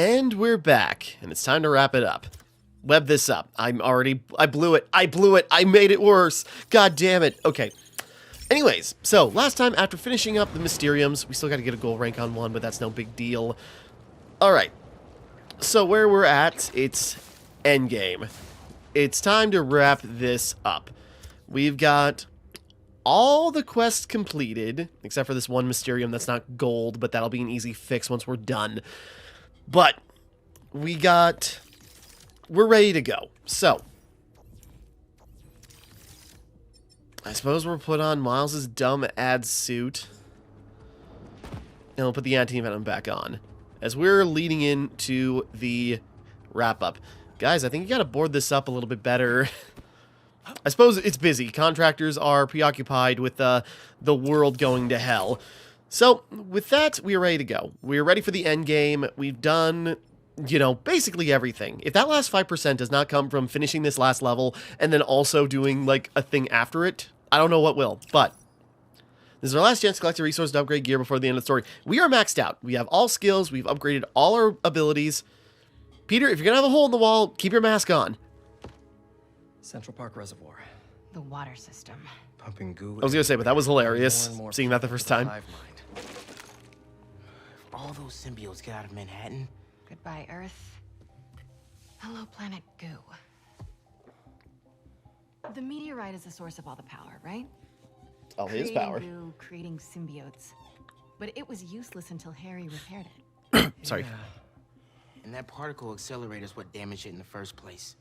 And we're back, and it's time to wrap it up. Web this up. I blew it. I made it worse. God damn it. Okay. Anyways, so last time after finishing up the Mysteriums, we still got to get a gold rank on one, but that's no big deal. All right. So where we're at, it's endgame. It's time to wrap this up. We've got all the quests completed, except for this one Mysterium that's not gold, but that'll be an easy fix once we're done. But we're ready to go. So I suppose we'll put on Miles's dumb ad suit. And we'll put the anti-venom back on. As we're leading into the wrap-up. Guys, I think you gotta board this up a little bit better. I suppose it's busy. Contractors are preoccupied with the world going to hell. So, with that, we are ready to go. We're ready for the end game. We've done, basically everything. If that last 5% does not come from finishing this last level and then also doing, like, a thing after it, I don't know what will. But this is our last chance to collect a resource to upgrade gear before the end of the story. We are maxed out. We have all skills. We've upgraded all our abilities. Peter, if you're going to have a hole in the wall, keep your mask on. Central Park Reservoir. The water system. Pumping goo. I was going to say, but that was hilarious, More and more seeing that the first time. hive mind. If all those symbiotes get out of Manhattan, Goodbye, Earth. Hello, planet Goo. The meteorite is the source of all the power, right? All his Creating power. Goo, creating symbiotes. But it was useless until Harry repaired it. Sorry. Yeah. and that particle accelerator's what damaged it in the first place.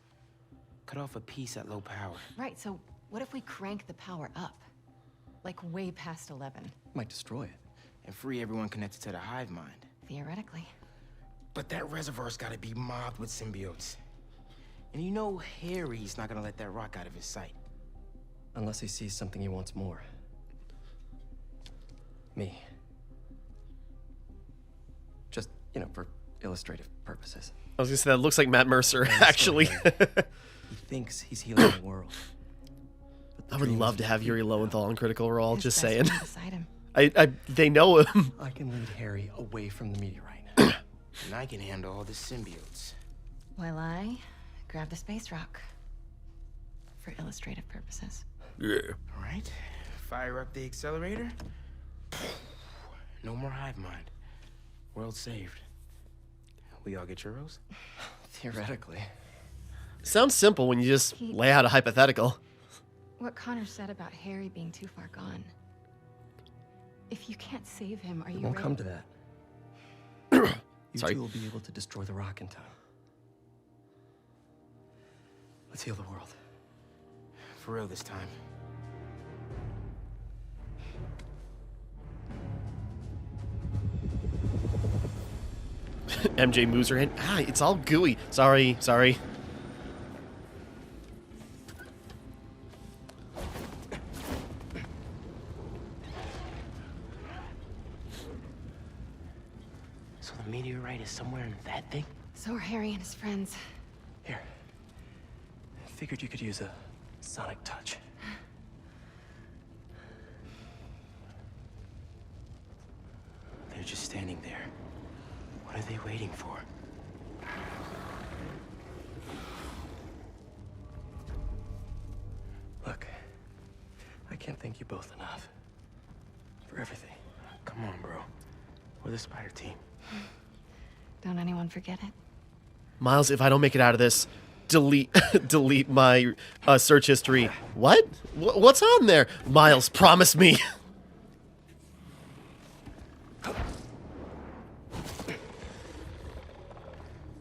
Cut off a piece at low power. Right, so what if we crank the power up? Like way past 11, Might destroy it. And free everyone connected to the hive mind. theoretically. But that reservoir's gotta be mobbed with symbiotes. And you know Harry's not gonna let that rock out of his sight. Unless he sees something he wants more. Me. Just, for illustrative purposes. I was going to say, that looks like Matt Mercer, Yeah, that's actually. He thinks he's healing the world. But the I would dream love is to have Yuri complete Lowenthal on Critical Role, His just best saying. friend beside him. They know him. now. I can lead Harry away from the meteorite. And I can handle all the symbiotes. While I grab the space rock. For illustrative purposes. Yeah. All right, fire up the accelerator. No more hive mind. World saved. We all get churros? Theoretically. Sounds simple when you just lay out a hypothetical. What Connor said about Harry being too far gone. If you can't save him, are you It won't ready? come to that. You Sorry. two will be able to destroy the rock in time. Let's heal the world. For real this time. MJ moves her hand. Ah, it's all gooey. Sorry. So the meteorite is somewhere in that thing? So are Harry and his friends. Here. Figured you could use a sonic touch. They're just standing there. What are they waiting for? Look, I can't thank you both enough. For everything. Come on, bro. We're the spider team. Don't anyone forget it. Miles, if I don't make it out of this, delete my search history. What? What's on there? Miles, promise me.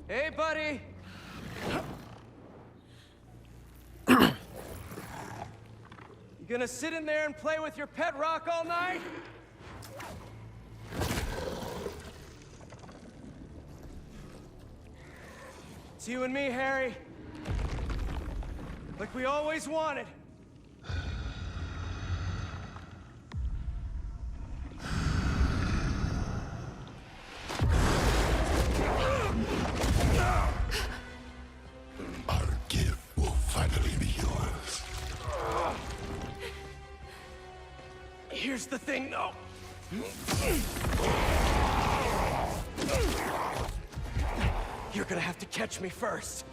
Hey, buddy! You gonna sit in there and play with your pet rock all night? It's you and me, Harry. Like we always wanted. Our gift will finally be yours. Here's the thing, though. You're gonna have to catch me first.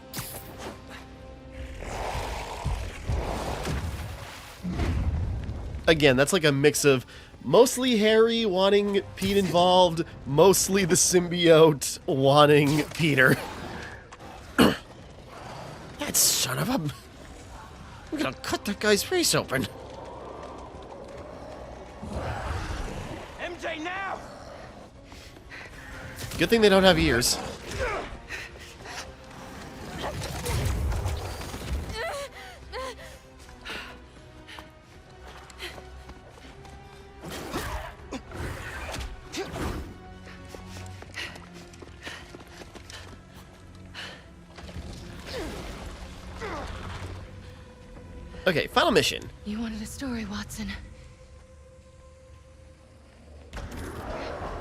Again, that's like a mix of mostly Harry wanting Pete involved, mostly the symbiote wanting Peter. That son of a... We're gonna cut that guy's face open. MJ, now! Good thing they don't have ears. Okay, final mission. You wanted a story, Watson.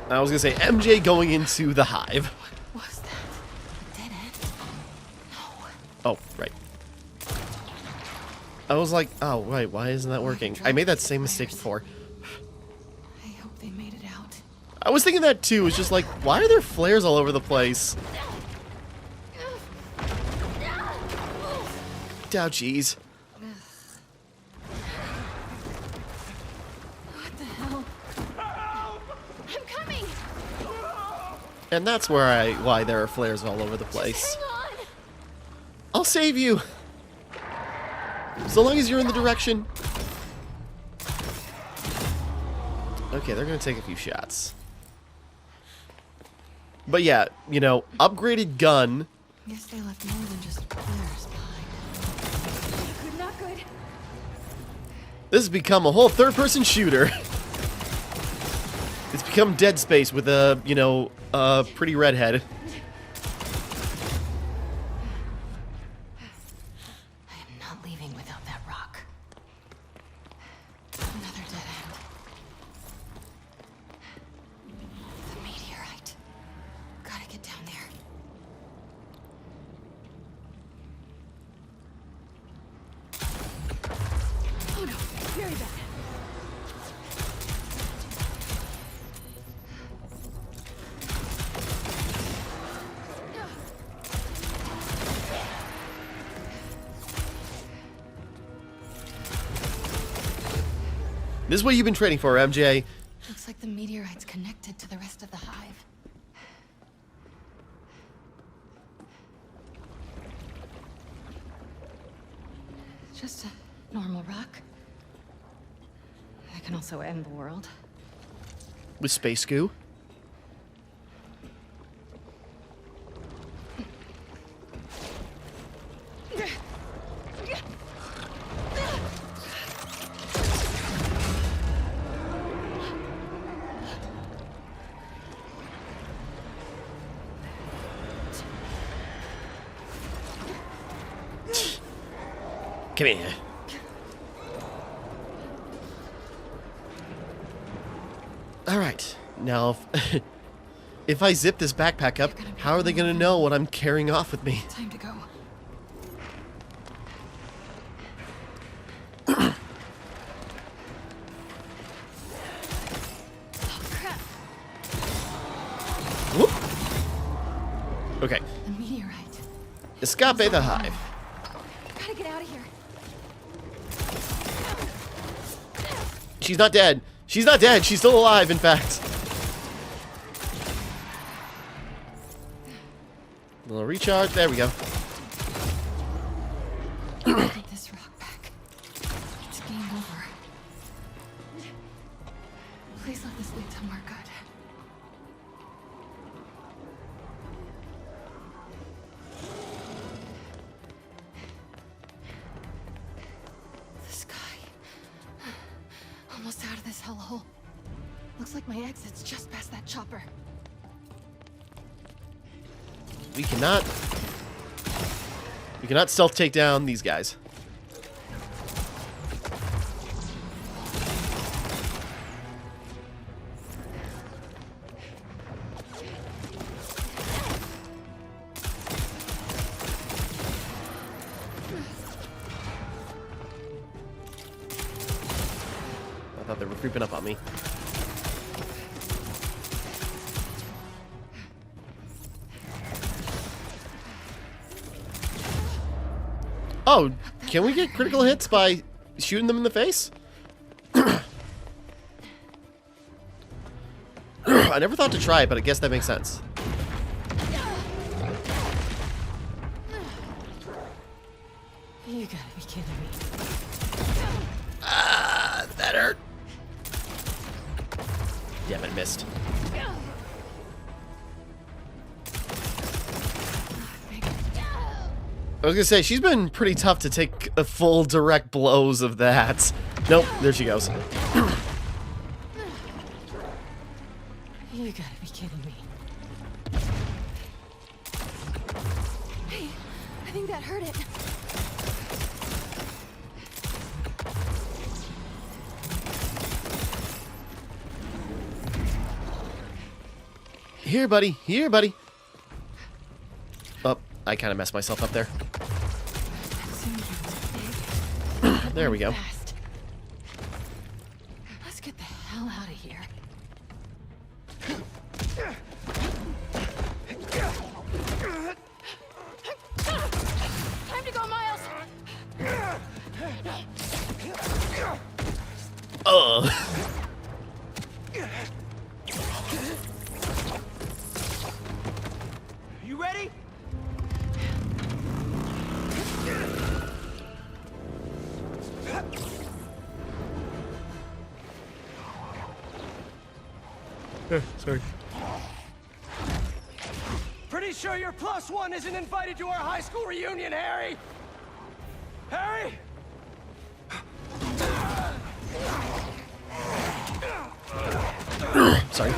I was gonna say MJ going into the hive. What was that? A dead end? No. Oh, right. I was like, oh, right, why isn't that working? I made that same mistake before. I hope they made it out. I was thinking that too. It's just like, why are there flares all over the place? Oh, jeez. What the hell? I'm coming! And that's why there are flares all over the place. Hang on! I'll save you. So long as you're in the direction. Okay, they're gonna take a few shots. But yeah, you know, upgraded gun. Guess they left more than just flares behind. Good, not good. This has become a whole third-person shooter. It's become Dead Space with a, you know, a pretty redhead. I am not leaving without that rock. Another dead end. The meteorite. Gotta get down there. Oh no, very bad. This is what you've been training for, MJ. Looks like the meteorite's connected to the rest of the hive. Just a normal rock. That can also end the world. With space goo. Come here. Alright, now if I zip this backpack up, how are they gonna know what I'm carrying off with me? Time to go. Oh, crap. Whoop. Okay, The meteorite. escape the hive. Gotta get out of here. She's not dead. She's not dead. She's still alive, in fact. A little recharge. There we go. Take this rock back. It's game over. Please let this lead somewhere good. The sky. Almost out of this hellhole. Looks like my exit's just past that chopper. We cannot stealth take down these guys. I thought they were creeping up on me. Oh, can we get critical hits by shooting them in the face? I never thought to try it, but I guess that makes sense. You gotta be kidding me. Ah, that hurt. Damn it, missed. I was gonna say, she's been pretty tough to take a full direct blows of that. Nope, there she goes. You gotta be kidding me. Hey, I think that hurt it. Here, buddy. Here, buddy. Oh, I kind of messed myself up there. There we go. Fast. Let's get the hell out of here. Time to go, Miles. Ugh. You ready? Sorry. Pretty sure your +1 isn't invited to our high school reunion, Harry. Harry? Sorry.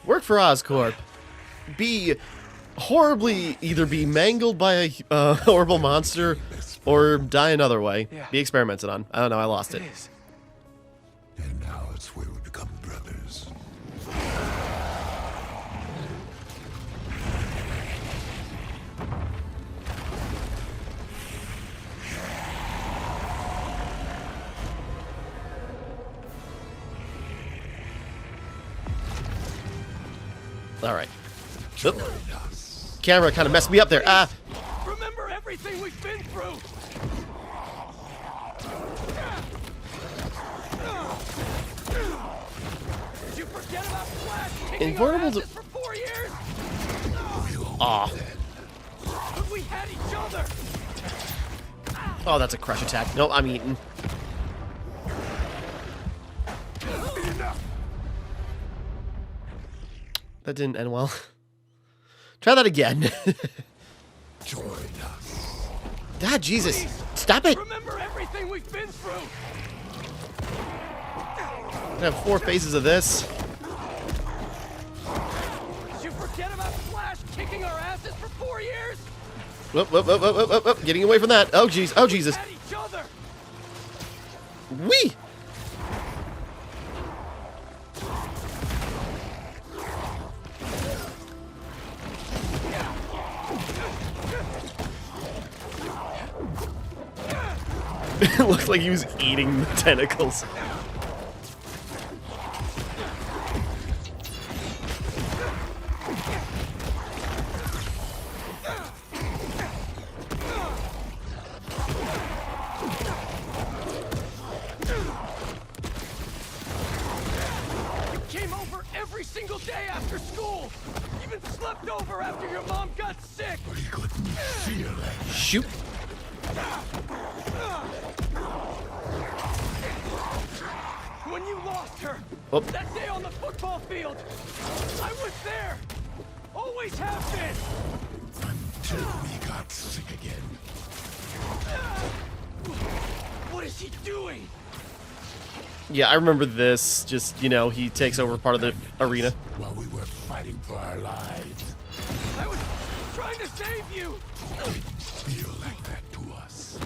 Work for Oscorp. Be horribly, either be mangled by a horrible monster or die another way. Yeah. Be experimented on. I don't know, I lost it. is. And now it's where we become brothers. Alright. Oop. Camera kind of messed me up there. Ah! Remember everything we've been through. Did you forget about Flash kicking Invulnerable our to- asses for 4 years? Aw. But we had each other. Oh, that's a crush attack. No, I'm eating. That didn't end well. Try that again. Join us. God, Jesus. Stop it. Remember everything we've been through. I have 4 phases of this. Did you forget about Flash kicking our asses for 4 years? Whoop, whoop, whoop, whoop, whoop, whoop. Getting away from that. Oh, jeez. Oh, Jesus. Had each other. Wee! It looked like he was eating the tentacles. Came over every single day after school. Even slept over after your mom got sick. We couldn't feel it. Shoot. When you lost her, Whoop. that day on the football field, I was there. Always have been. Until we got sick again. What is he doing? Yeah, I remember this. Just, you know, he takes over part of the arena. While we were fighting for our lives. I was trying to save you. Feel like that to us.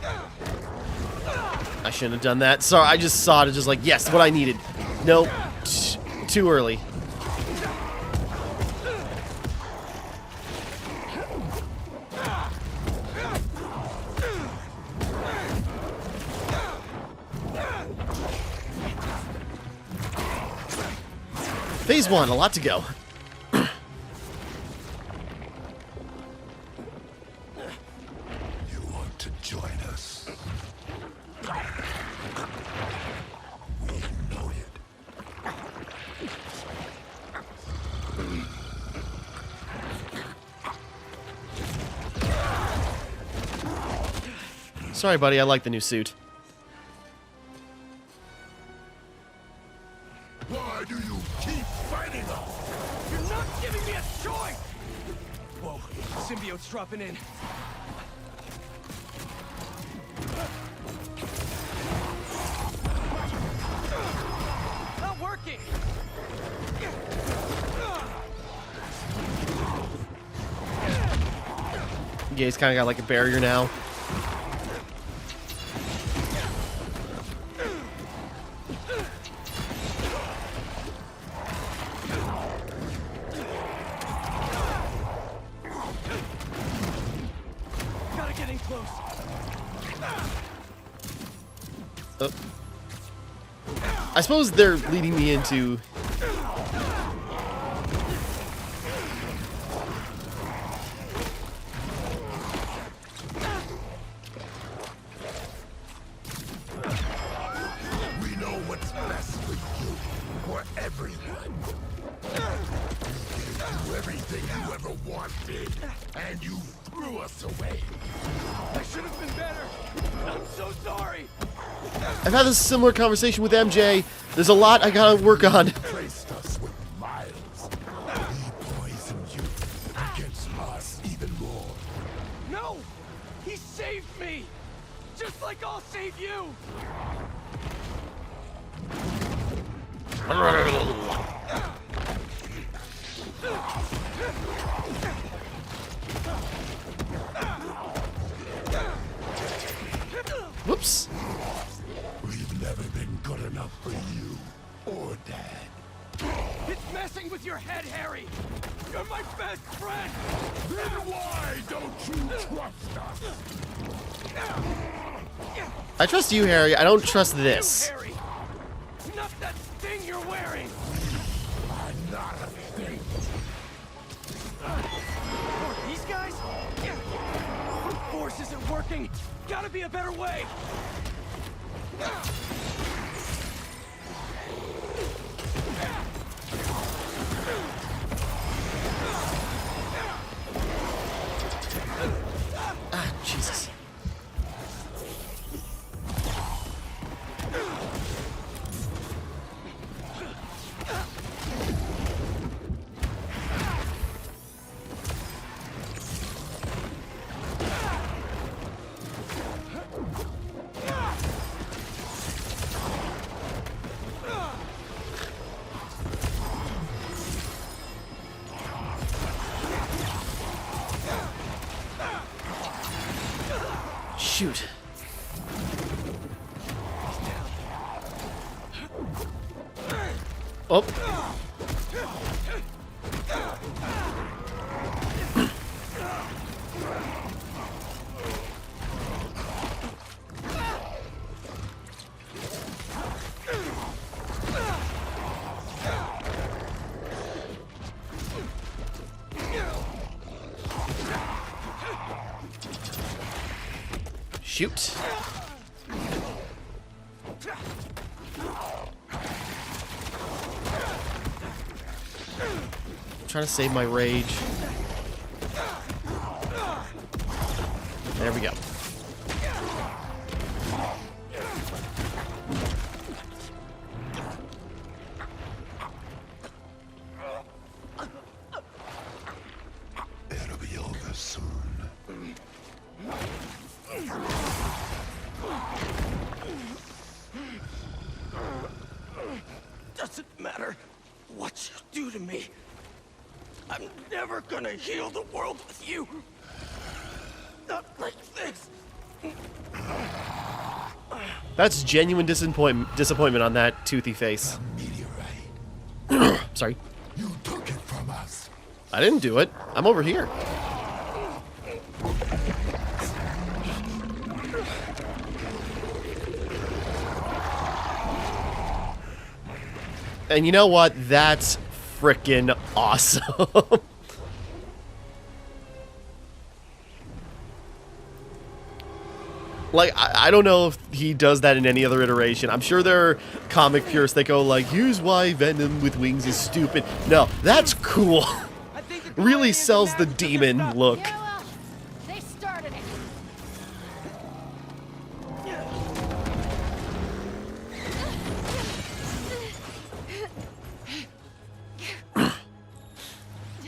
I shouldn't have done that. Sorry, I just saw it. Just like, yes, what I needed. Nope. Too early. Phase 1, a lot to go. Sorry, buddy, I like the new suit. Why do you keep fighting us? You're not giving me a choice! Whoa, symbiote's dropping in. Not working! Yeah, he's kind of got like a barrier now. Gotta get in close. I suppose they're leading me into... We know what's best for you, for everyone. You gave you everything you ever wanted, and you threw us away. I should have been better. I'm so sorry. I've had this similar conversation with MJ. There's a lot I gotta work on. Placed us with Miles. He poisoned you against us even more. No! He saved me! Just like I'll save you! Whoops. We've never been good enough for you or Dad. It's messing with your head, Harry! You're my best friend! Then why don't you trust us? I trust you, Harry. I don't trust this. You, Harry! Not that thing you're wearing! I'm not a thing. Or these guys? Brute force isn't working! Gotta be a better way! Ah, Jesus. Shoot. Oh. Shoot. I'm trying to save my rage. There we go. It'll be over soon. Doesn't matter what you do to me. I'm never gonna heal the world with you. Not like this. That's genuine disappointment on that toothy face. Meteorite. Sorry. You took it from us. I didn't do it. I'm over here. And you know what? That's frickin' awesome. Like, I don't know if he does that in any other iteration. I'm sure there are comic purists that go like, here's why Venom with wings is stupid. No, that's cool. I think Really sells the demon look. Yeah, well, they started it.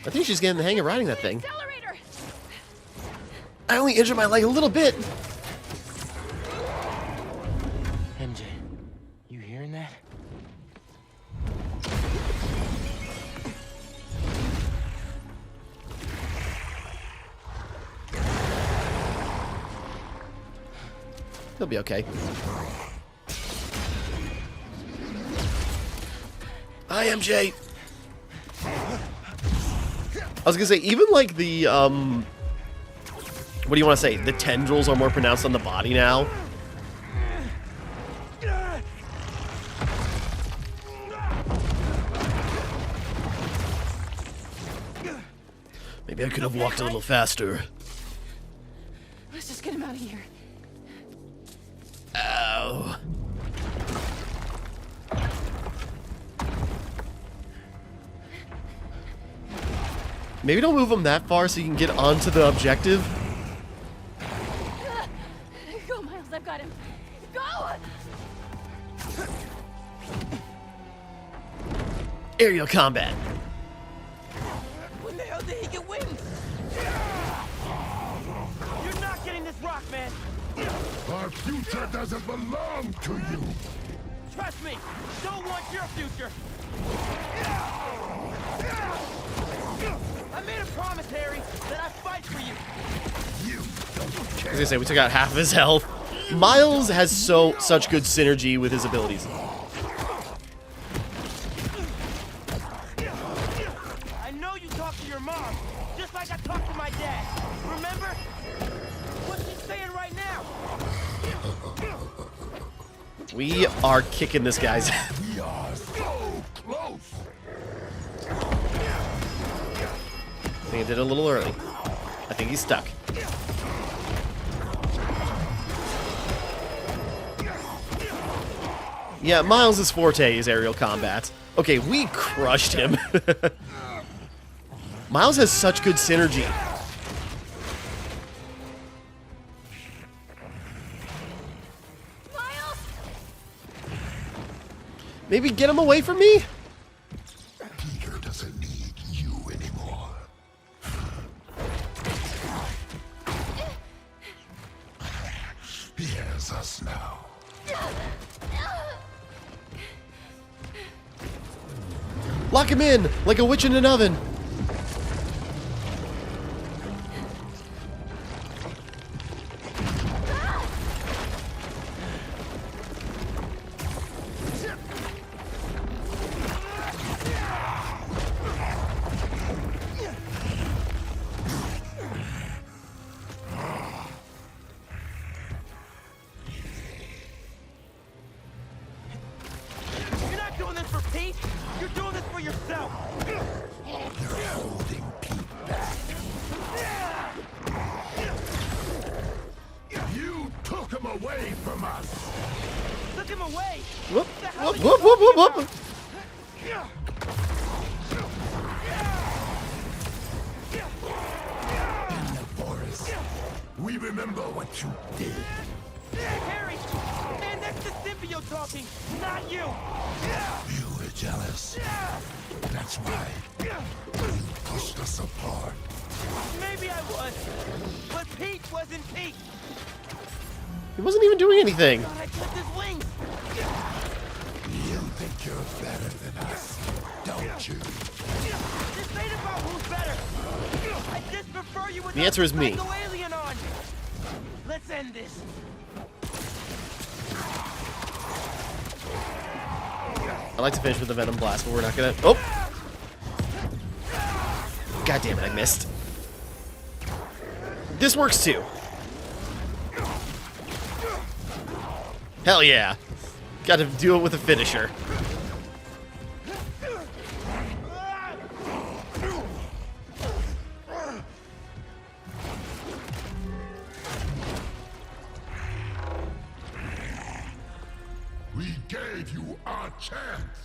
I think she's getting the hang of riding that thing. Accelerator! I only injured my leg a little bit. MJ, you hearing that? He'll be okay. Hi, MJ. I was gonna say, even like the, what do you want to say? The tendrils are more pronounced on the body now. Maybe I could have walked a little faster. Let's just get him out of here. Ow. Maybe don't move him that far so you can get onto the objective. Go, Miles, I've got him. Go! Aerial combat. When the hell did he get wings? You're not getting this rock, man. Our future doesn't belong to you. Trust me, don't want your future. I made a promise, Harry, that I'd fight for you. You don't I was care. gonna say, we took out half of his health. Miles has such good synergy with his abilities. I know you talked to your mom, just like I talked to my dad. Remember? What's she saying right now? We are kicking this guy's ass. We are so close. I think I did it a little early. I think he's stuck. Yeah, Miles' forte is aerial combat. Okay, we crushed him. Miles has such good synergy. Miles! Maybe get him away from me? Peter doesn't need you anymore. He has us now. Lock him in, like a witch in an oven. You're not doing this for Pete. You're doing this for yourself. You're holding Pete back. You took him away from us. Took him away. Whoop, What the hell whoop, are you whoop, whoop, whoop, talking whoop. In the forest. We remember what you did. Harry, man, that's the symbiote talking, not you. You were jealous. That's why you pushed us apart. Maybe I was, but Pete wasn't Pete. He wasn't even doing anything. Thought I clipped his wings. You think you're better than us, don't you? This ain't about who's better. I just prefer you with The answer is me. psycho alien on. Let's end this. I'd like to finish with the Venom Blast, but we're not gonna... Oh! God damn it, I missed. This works too. Hell yeah. Gotta do it with a finisher. We gave you our chance.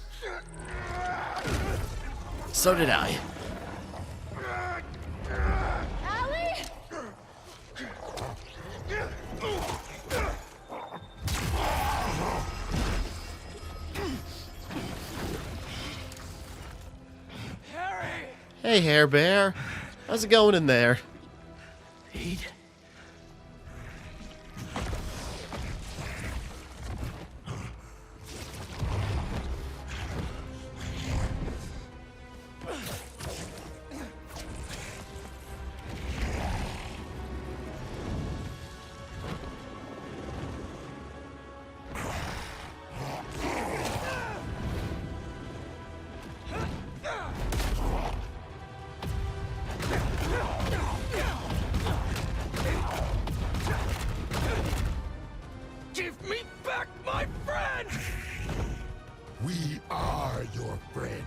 So did I. Allie! Harry! Hey, Hair Bear. How's it going in there? Pete? Give me back my friend! We are your friend.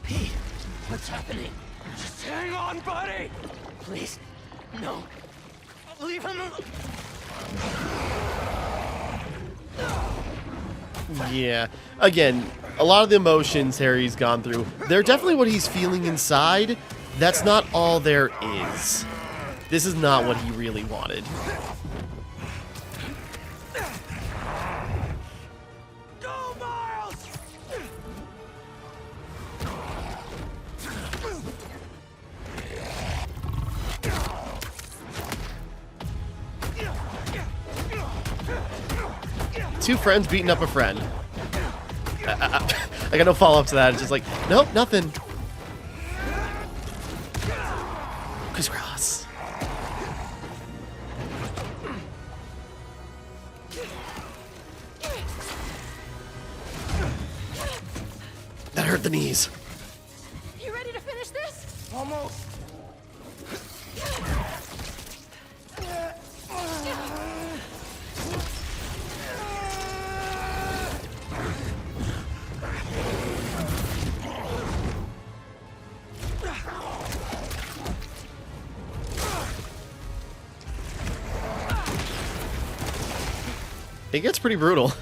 Pete, what's happening? Just hang on, buddy! Please, no. Leave him alone. Yeah. Again, a lot of the emotions Harry's gone through, they're definitely what he's feeling inside. That's not all there is. This is not what he really wanted. Go, Miles! Two friends beating up a friend. I got no follow-up to that. It's just like, nope, nothing. Crisscross. That hurt the knees. You ready to finish this? Almost. It gets pretty brutal.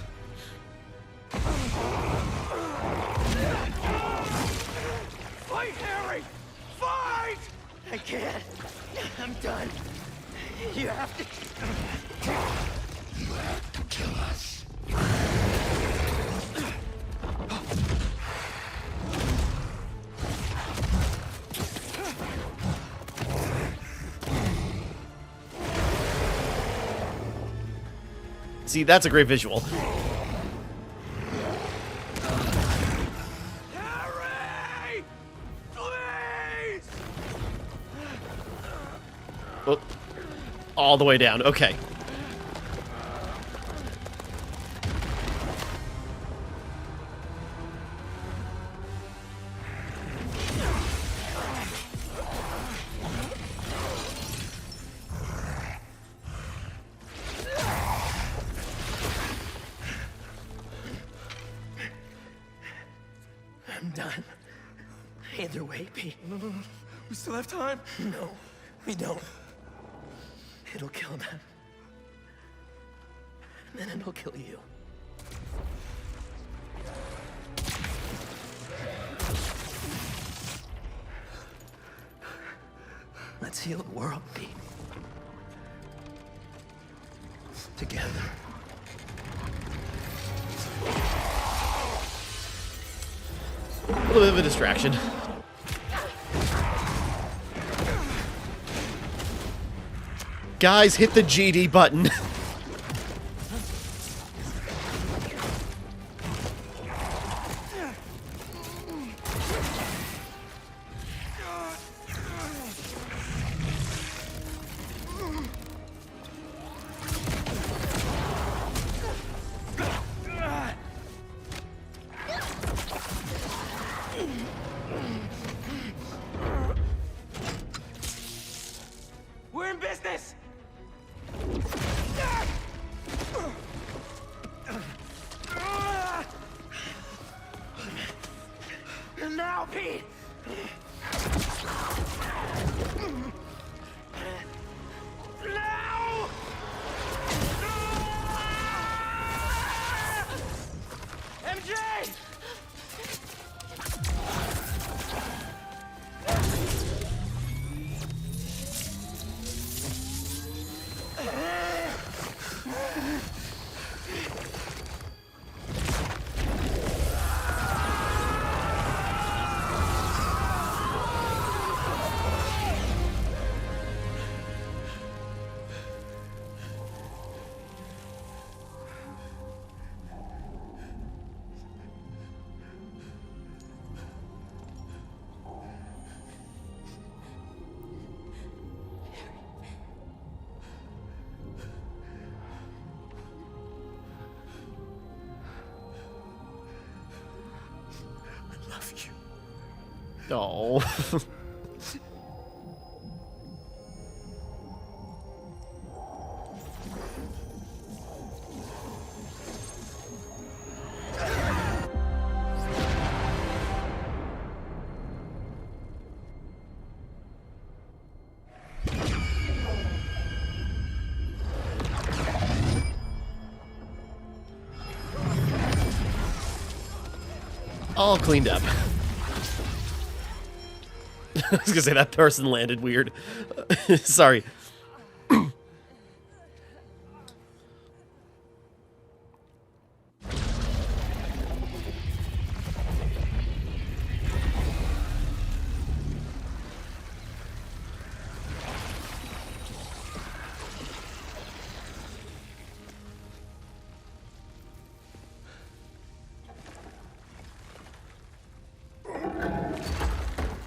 Fight, Harry! Fight! I can't. I'm done. You have to... You have to kill us. See, that's a great visual. Harry! Please! Oh, all the way down. Okay. I'm done. Either way, Pete. No. We still have time? No, we don't. It'll kill them. And then it'll kill you. Let's heal the world, Pete. Together. A little bit of a distraction. Guys, hit the GD button. We're in business! Oh. All cleaned up. I was gonna say that person landed weird. Sorry.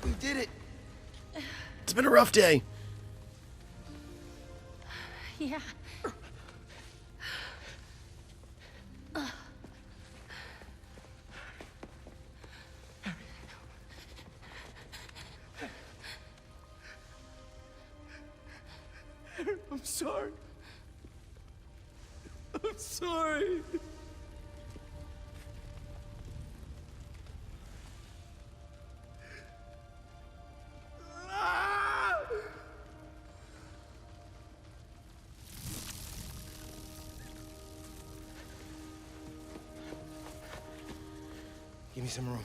We did it. It's been a rough day. Yeah. I'm sorry. I'm sorry. Give me some room.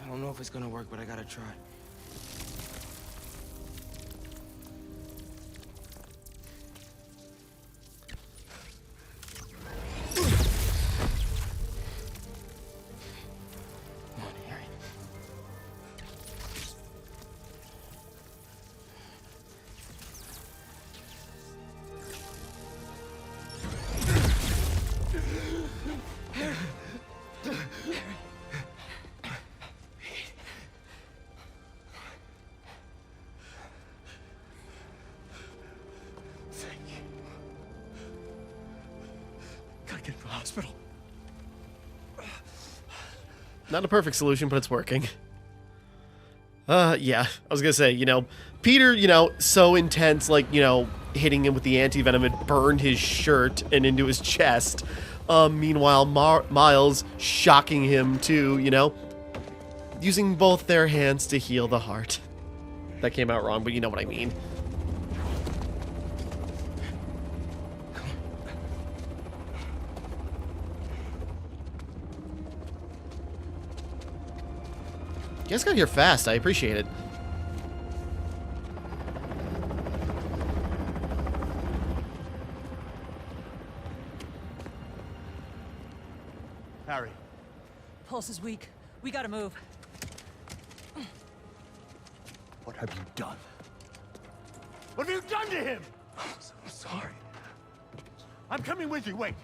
I don't know if it's gonna work, but I gotta try. Come on, Harry. Thank you. Gotta get to the hospital. Not a perfect solution, but it's working. Yeah. I was gonna say, Peter, so intense, like, hitting him with the anti-venom, it burned his shirt and into his chest. Meanwhile, Miles shocking him too, using both their hands to heal the heart. That came out wrong, but you know what I mean. You guys got here fast. I appreciate it. Harry. Pulse is weak. We gotta move. What have you done? What have you done to him? I'm so sorry. I'm coming with you. Wait.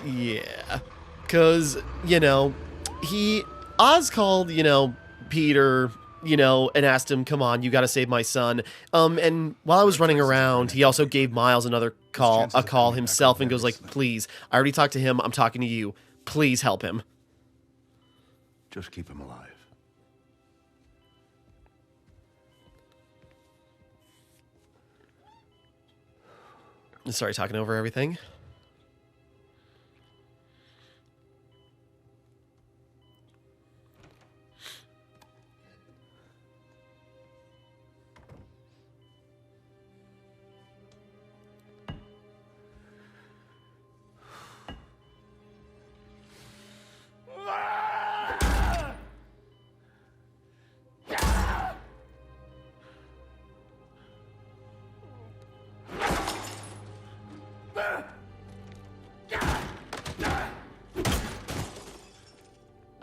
Yeah. Because, Oz called, Peter, and asked him, come on, you gotta save my son. And while I was running around, he also gave Miles a call himself, and goes like, please, I already talked to him, I'm talking to you. Please help him. Just keep him alive. Sorry, talking over everything.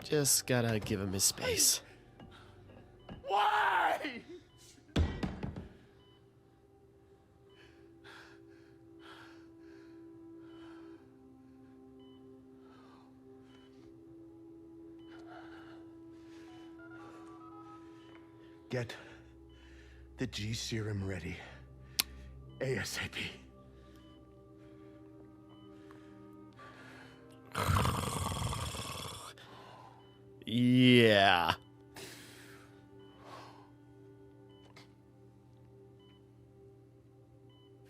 Just gotta give him his space. Why? Get the G serum ready. ASAP. Yeah.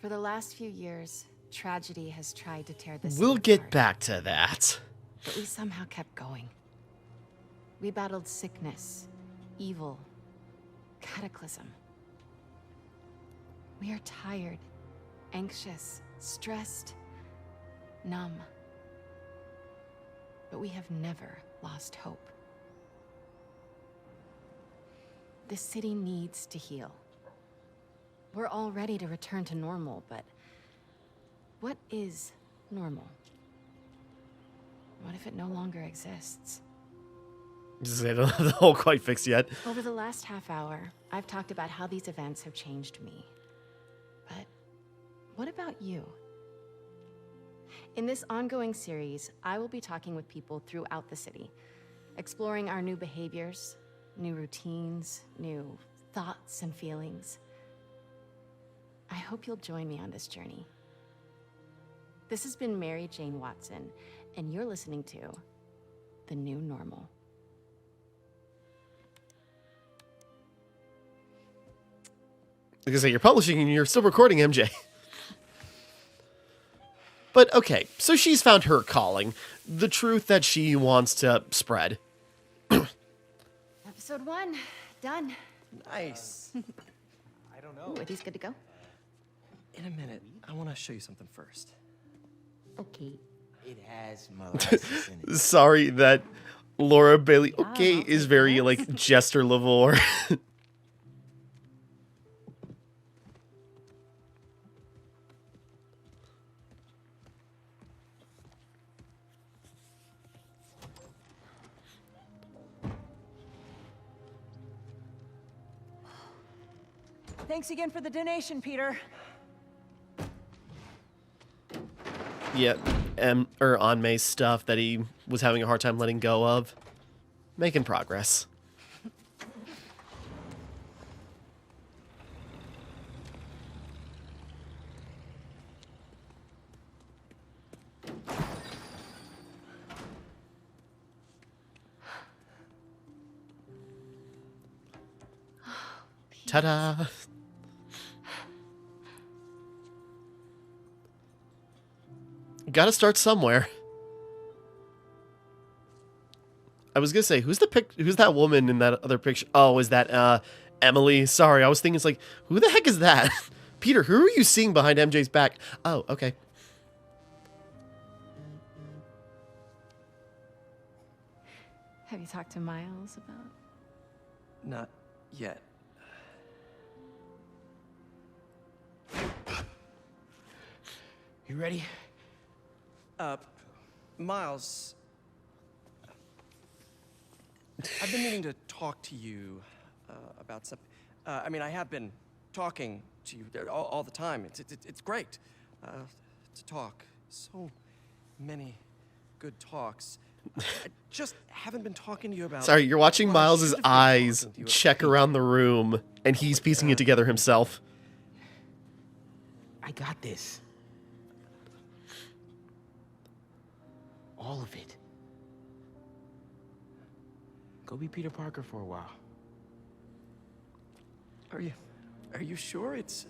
For the last few years, tragedy has tried to tear this We'll city get apart, back to that. but we somehow kept going. We battled sickness, evil, cataclysm. We are tired, anxious, stressed, numb. But we have never lost hope. The city needs to heal. We're all ready to return to normal, but what is normal? What if it no longer exists? They don't have the whole quite fixed yet. Over the last half hour, I've talked about how these events have changed me. But what about you? In this ongoing series, I will be talking with people throughout the city, exploring our new behaviors, new routines, new thoughts and feelings. I hope you'll join me on this journey. This has been Mary Jane Watson, and you're listening to The New Normal. Like I say, you're publishing and you're still recording, MJ. But okay, so she's found her calling, the truth that she wants to spread. Episode 1, done. Nice. Ooh, are these good to go? In a minute, I want to show you something first. Okay. It has molasses in it. Sorry that Laura Bailey, okay, I'll is take very, that. like, Jester Lavore. Thanks again for the donation, Peter. Yeah, Anmei's stuff that he was having a hard time letting go of. Making progress. Ta-da! Gotta start somewhere. I was gonna say, who's that woman in that other picture? Oh, is that Emily? Sorry, I was thinking it's like, who the heck is that? Peter, who are you seeing behind MJ's back? Oh, okay. Have you talked to Miles about? Not yet. You ready? Miles. I've been meaning to talk to you about something. I mean, I have been talking to you all the time. It's great to talk. So many good talks. I just haven't been talking to you about. Sorry, you're watching what I Miles's should have been eyes talking to you check about. around the room, and he's piecing it together himself. I got this. All of it. Go be Peter Parker for a while. Are you sure? It's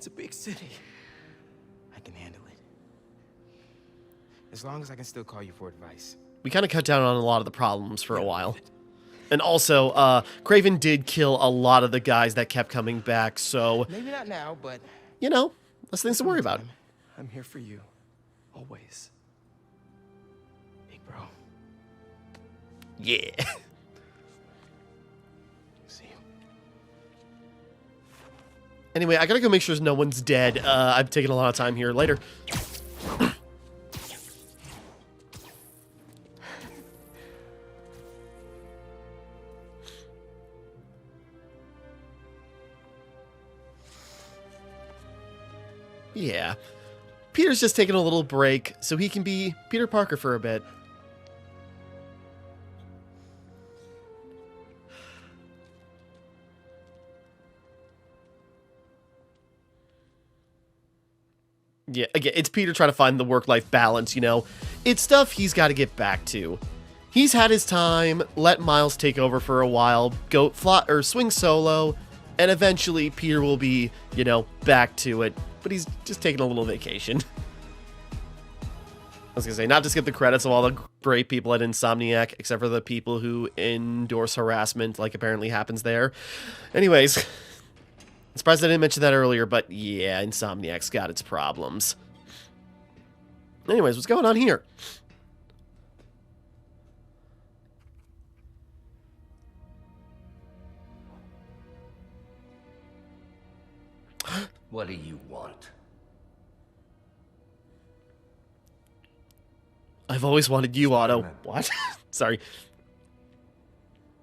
a big city. I can handle it. As long as I can still call you for advice. We kind of cut down on a lot of the problems for a while. And also, Craven did kill a lot of the guys that kept coming back, so, Maybe not now, but you know, less things to worry about. I'm here for you, always. big bro, Yeah. see you. Anyway, I gotta go make sure no one's dead. I've taken a lot of time here. Later. Yeah. Peter's just taking a little break so he can be Peter Parker for a bit. Yeah, again, it's Peter trying to find the work-life balance, you know. It's stuff he's got to get back to. He's had his time, let Miles take over for a while, go fly or swing solo, and eventually Peter will be, you know, back to it. But he's just taking a little vacation. I was gonna say, not to skip the credits of all the great people at Insomniac, except for the people who endorse harassment, like apparently happens there. Anyways, I'm surprised I didn't mention that earlier, but yeah, Insomniac's got its problems. Anyways, what's going on here? What do you want? I've always wanted you, Otto. Spider-Man. What? Sorry.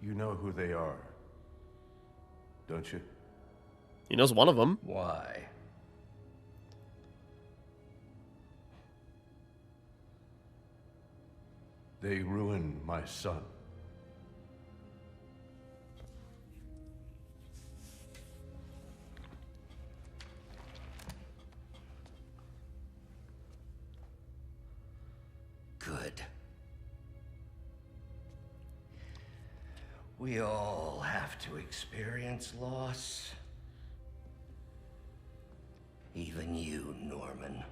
You know who they are, don't you? He knows one of them. Why? They ruined my son. Good. We all have to experience loss. Even you, Norman.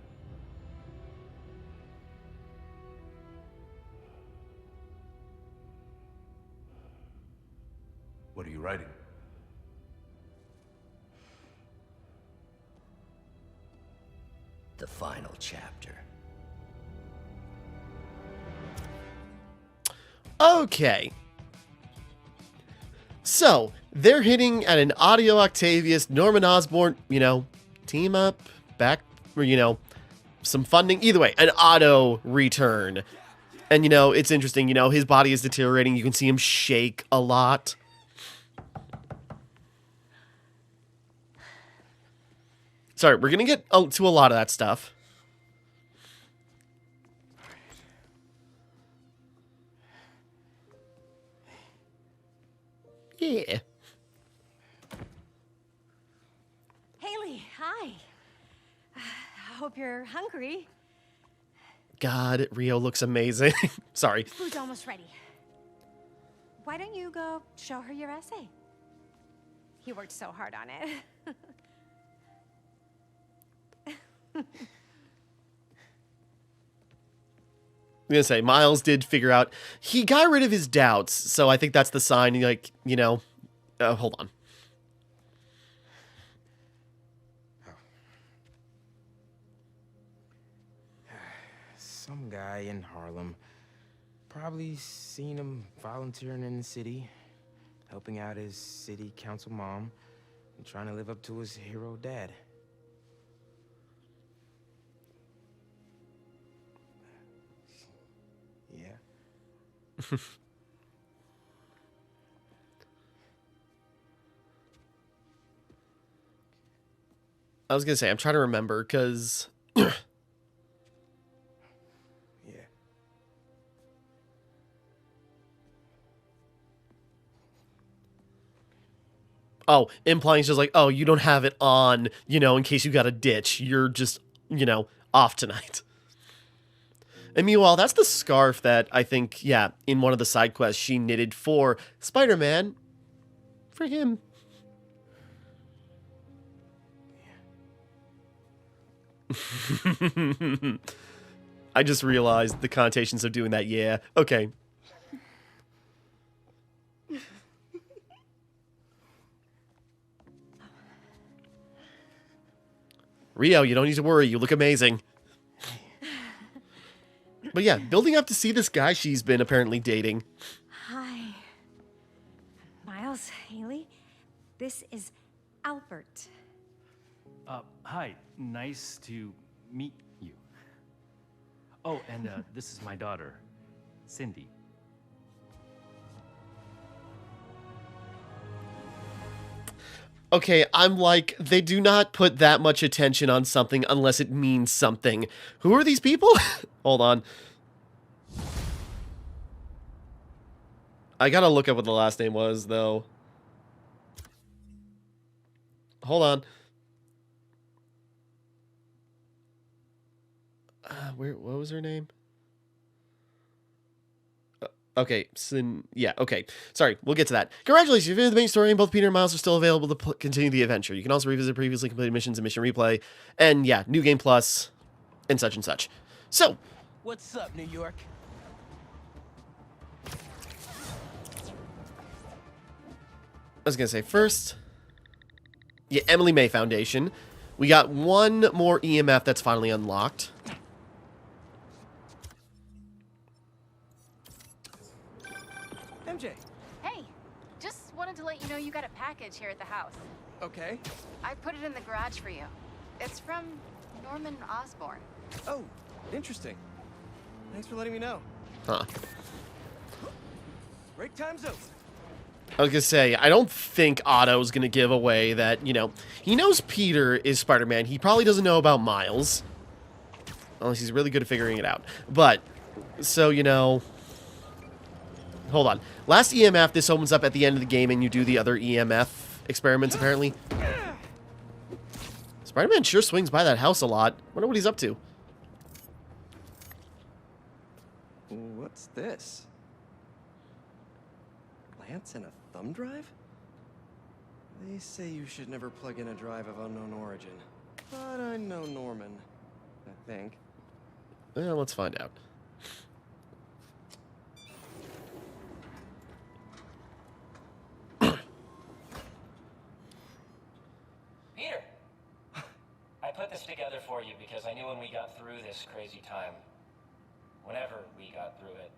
What are you writing? The final chapter. Okay. So, they're hitting at an Audio Octavius, Norman Osborn, you know, team up, back, or, you know, some funding. Either way, an Otto return. And, you know, it's interesting, you know, his body is deteriorating. You can see him shake a lot. Sorry, we're going to get to a lot of that stuff. Yeah. Haley, hi. I hope you're hungry. God, Rio looks amazing. Sorry. Food's almost ready. Why don't you go show her your essay? You worked so hard on it. I'm gonna say, Miles did figure out, he got rid of his doubts, so I think that's the sign, like, you know, hold on. Some guy in Harlem. Probably seen him volunteering in the city, helping out his city council mom, and trying to live up to his hero dad. Yeah. I was gonna say, I'm trying to remember, because... Yeah. Oh, implying it's just like, oh, you don't have it on, you know, in case you got a ditch. You're just, you know, off tonight. And meanwhile, that's the scarf that I think, yeah, in one of the side quests she knitted for Spider-Man. For him. I just realized the connotations of doing that. Yeah, okay. Rio, you don't need to worry. You look amazing. But yeah, building up to see this guy she's been apparently dating. Hi. Miles, Haley, this is Albert. Hi. Nice to meet you. Oh, and this is my daughter, Cindy. Okay, I'm like, they do not put that much attention on something unless it means something. Who are these people? Hold on. I gotta look up what the last name was, though. Hold on. What was her name? Okay, yeah, okay. Sorry, we'll get to that. Congratulations, you've finished the main story, and both Peter and Miles are still available to continue the adventure. You can also revisit previously completed missions and mission replay, and yeah, New Game Plus, and such and such. So, What's up, New York? I was gonna say first, yeah, Emily May Foundation. We got one more EMF that's finally unlocked. MJ. Hey, just wanted to let you know you got a package here at the house. Okay. I put it in the garage for you. It's from Norman Osborn. Oh, interesting. Thanks for letting me know. Huh. Break time's over. I was gonna say, I don't think Otto's gonna give away that, you know, he knows Peter is Spider-Man. He probably doesn't know about Miles. Unless he's really good at figuring it out. But, so, you know... Hold on. Last EMF, this opens up at the end of the game and you do the other EMF experiments, apparently. Spider-Man sure swings by that house a lot. Wonder what he's up to. What's this? Lance and a thumb drive? They say you should never plug in a drive of unknown origin. But I know Norman, I think. Well, let's find out. Peter! I put this together for you because I knew when we got through this crazy time, whenever we got through it,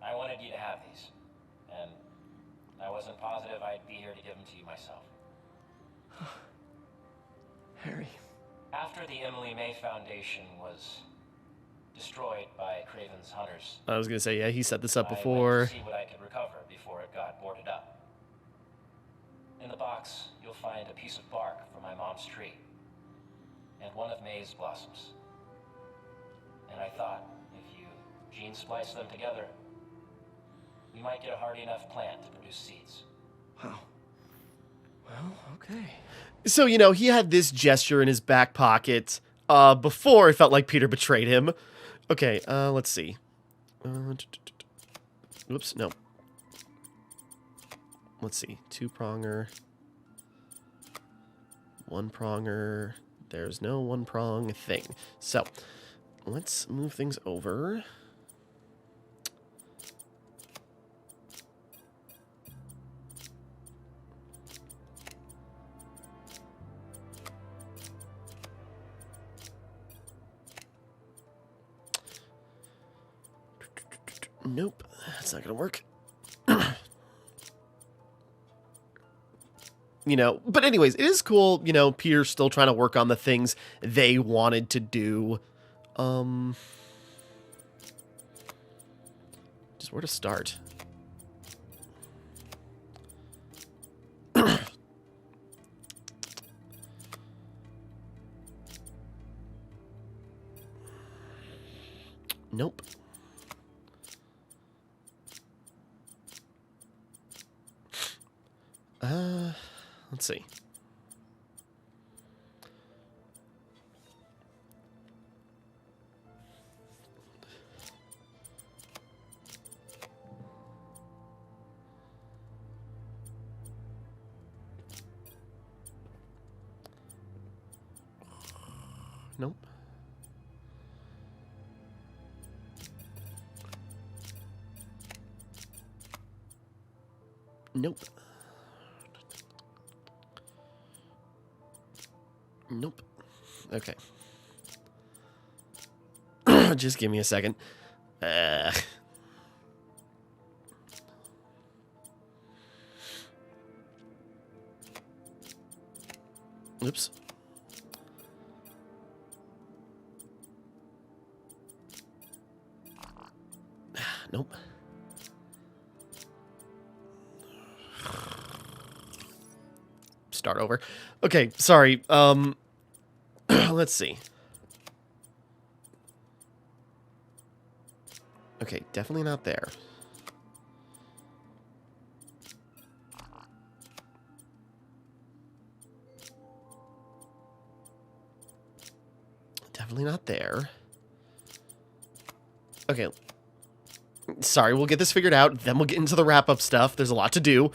I wanted you to have these. And I wasn't positive I'd be here to give them to you myself. Harry. After the Emily May Foundation was destroyed by Craven's hunters, I was gonna say, yeah, he set this up I went before. to see what I could recover before it got boarded up. In the box, you'll find a piece of bark from my mom's tree and one of May's blossoms. And I thought, if you gene splice them together, we might get a hardy enough plant to produce seeds. Wow. Well, okay. So, you know, he had this gesture in his back pocket before it felt like Peter betrayed him. Okay, let's see. Whoops, no. Let's see. 2-pronger. 1-pronger. There's no 1-prong thing. So, let's move things over. Nope, that's not gonna work. You know, but anyways, it is cool, you know, Peter's still trying to work on the things they wanted to do. Just where to start? Nope. Let's see. Nope. Nope. Nope. Okay. Just give me a second. Oops. Nope. Start over. Okay, sorry. Let's see. Okay, definitely not there. Definitely not there. Okay. Sorry, we'll get this figured out. Then we'll get into the wrap-up stuff. There's a lot to do.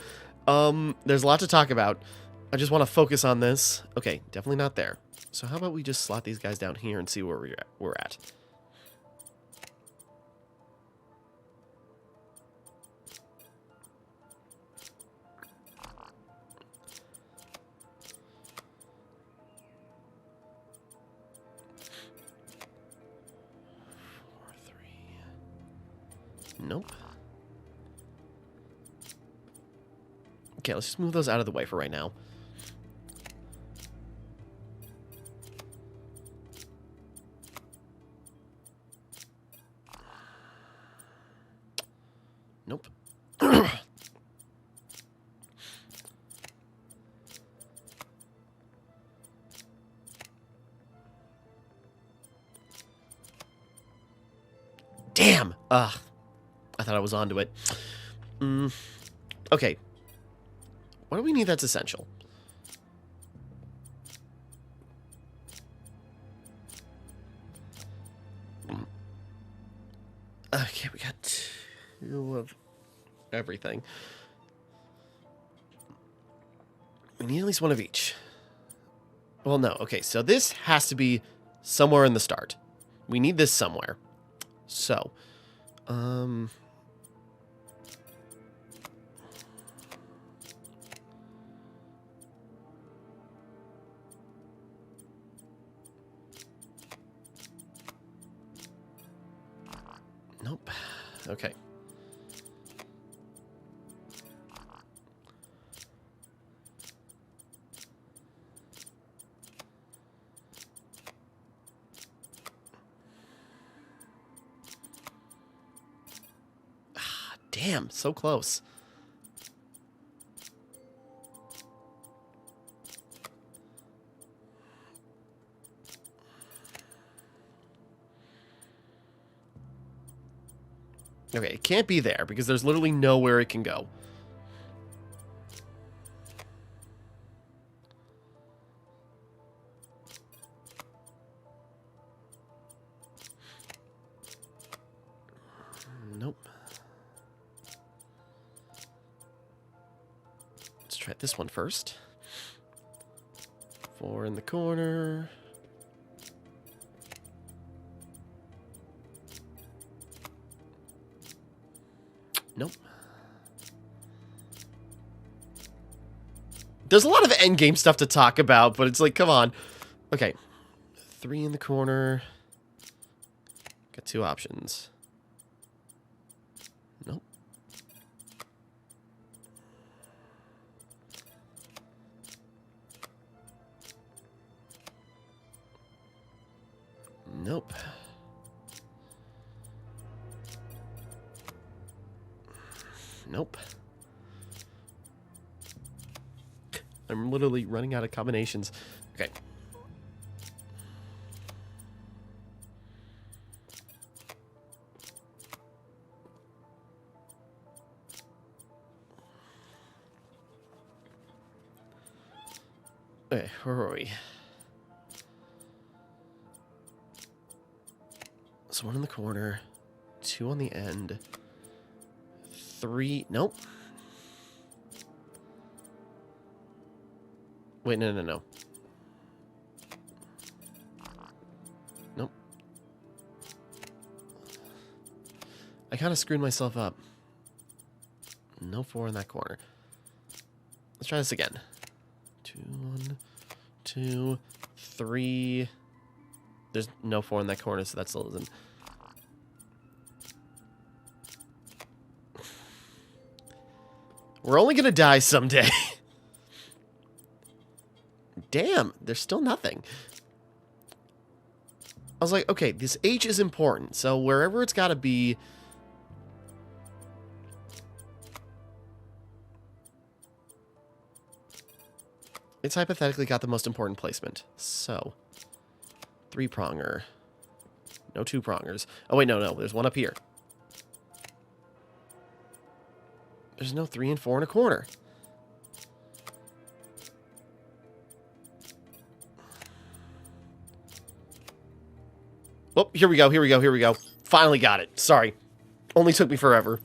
There's a lot to talk about. I just want to focus on this. Okay, definitely not there. So how about we just slot these guys down here and see where we're at. Nope. Okay, let's just move those out of the way for right now. Nope. Damn! Ugh. I thought I was onto it. Okay. What do we need that's essential? Okay, we got 2 of everything. We need at least 1 of each. Well, no. Okay, so this has to be somewhere in the start. We need this somewhere. So, nope. Okay. Damn, so close. Okay, it can't be there because there's literally nowhere it can go. Nope. Let's try this one first. 4 in the corner. Nope. There's a lot of endgame stuff to talk about, but it's like, come on. Okay. 3 in the corner. Got 2 options. Nope. Nope. Nope. I'm literally running out of combinations. Okay. Okay, where are we? So 1 in the corner, 2 on the end, 3. Nope. Wait, no. Nope. I kind of screwed myself up. No 4 in that corner. Let's try this again. 2, 1, 2, 3. There's no 4 in that corner, so that still isn't. We're only gonna die someday. Damn, there's still nothing. I was like, okay, this H is important, so wherever it's gotta be... It's hypothetically got the most important placement. So, 3-pronger. No 2-prongers. Oh, wait, no. There's 1 up here. There's no 3 and 4 in a corner. Oh, here we go. Finally got it. Sorry. Only took me forever.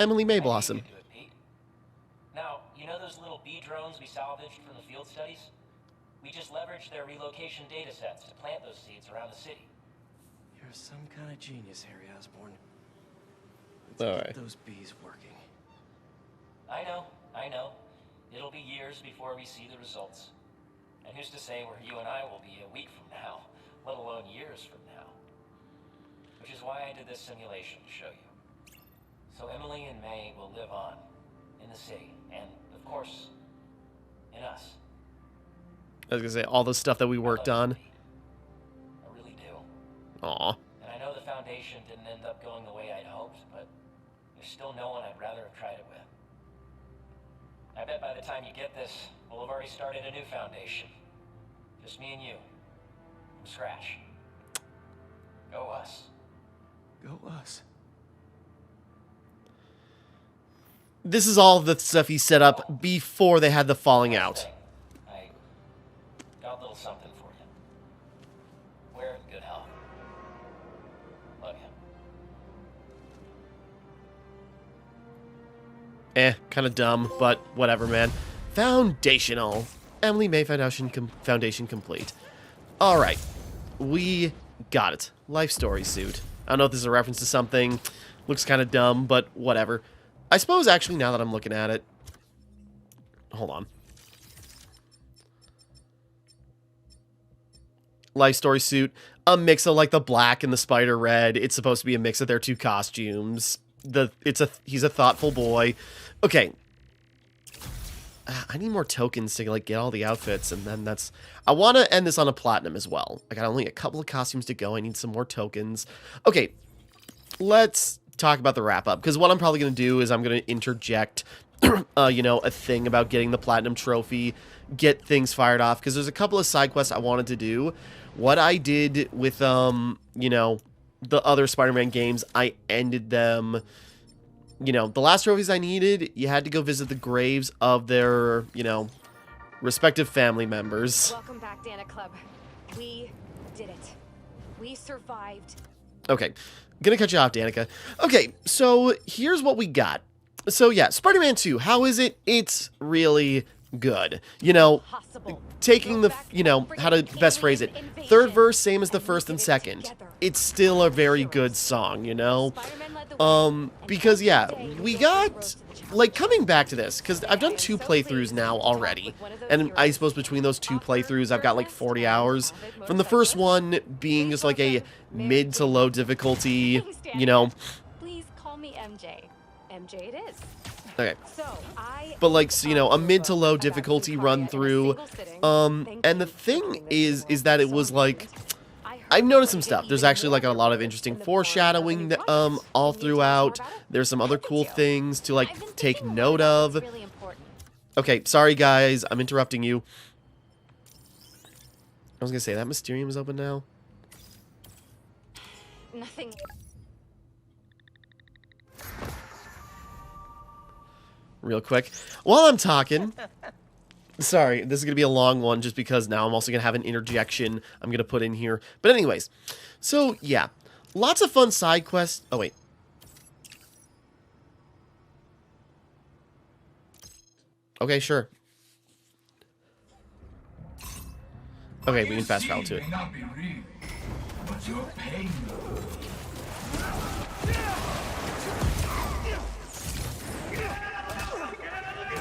Emily May Blossom. Now, you know those little bee drones we salvaged from the field studies? We just leveraged their relocation data sets to plant those seeds around the city. You're some kind of genius, Harry Osborn. Let's All get right. those bees working. I know. It'll be years before we see the results. And who's to say where you and I will be a week from now, let alone years from now? Which is why I did this simulation to show you. So Emily and May will live on in the city, and of course, in us. I was gonna say all the stuff that we worked on. I really do. Aw. And I know the Foundation didn't end up going the way I'd hoped, but there's still no one I'd rather have tried it with. I bet by the time you get this, we'll have already started a new Foundation. Just me and you. From scratch. Go us. Go us. This is all the stuff he set up before they had the falling out. I got a little something for you. Wear it in good health. Love you. Kind of dumb, but whatever, man. Foundational. Emily May Foundation complete. Alright. We got it. Life story suit. I don't know if this is a reference to something. Looks kind of dumb, but whatever. I suppose, actually, now that I'm looking at it... Hold on. Life story suit. A mix of, like, the black and the spider red. It's supposed to be a mix of their two costumes. He's a thoughtful boy. Okay. I need more tokens to, like, get all the outfits, and then that's... I want to end this on a platinum as well. I got only a couple of costumes to go. I need some more tokens. Okay. Let's talk about the wrap-up, because what I'm probably going to do is I'm going to interject, you know, a thing about getting the platinum trophy, get things fired off, because there's a couple of side quests I wanted to do. What I did with, you know, the other Spider-Man games, I ended them... You know, the last trophies I needed, you had to go visit the graves of their, you know, respective family members. Welcome back, Dana Club. We did it. We survived. Okay, gonna cut you off, Danica. Okay, so here's what we got. So yeah, Spider-Man 2, how is it? It's really good. You know, taking the, you know, how to best phrase it. Third verse, same as the first and second. It's still a very good song, you know? Because, yeah, we got, like, coming back to this, because I've done 2 playthroughs now already, and I suppose between those 2 playthroughs, I've got, like, 40 hours, from the first one being just, like, a mid to low difficulty, you know. Please call me MJ. MJ it is. Okay. But, like, so, you know, a mid to low difficulty run through, and the thing is that it was, like... I've noticed some stuff. There's actually, like, a lot of interesting foreshadowing, all throughout. There's some other cool things to, like, take note of. Okay, sorry, guys. I'm interrupting you. I was gonna say, that Mysterium is open now? Nothing. Real quick. While I'm talking... Sorry, this is going to be a long one just because now I'm also going to have an interjection I'm going to put in here. But anyways, so yeah, lots of fun side quests. Oh, wait. Okay, sure. Okay, we can fast travel to it. Not be real, but your pain.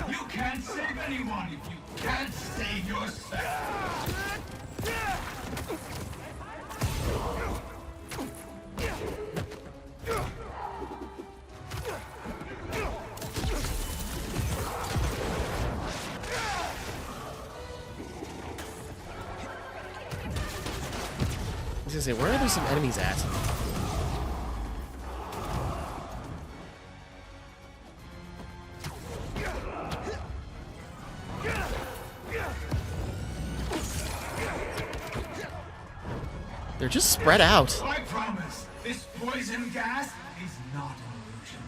You can't save anyone if you can't save yourself. I was gonna say, where are there some enemies at? They're just spread out. I promise, this poison gas is not an illusion.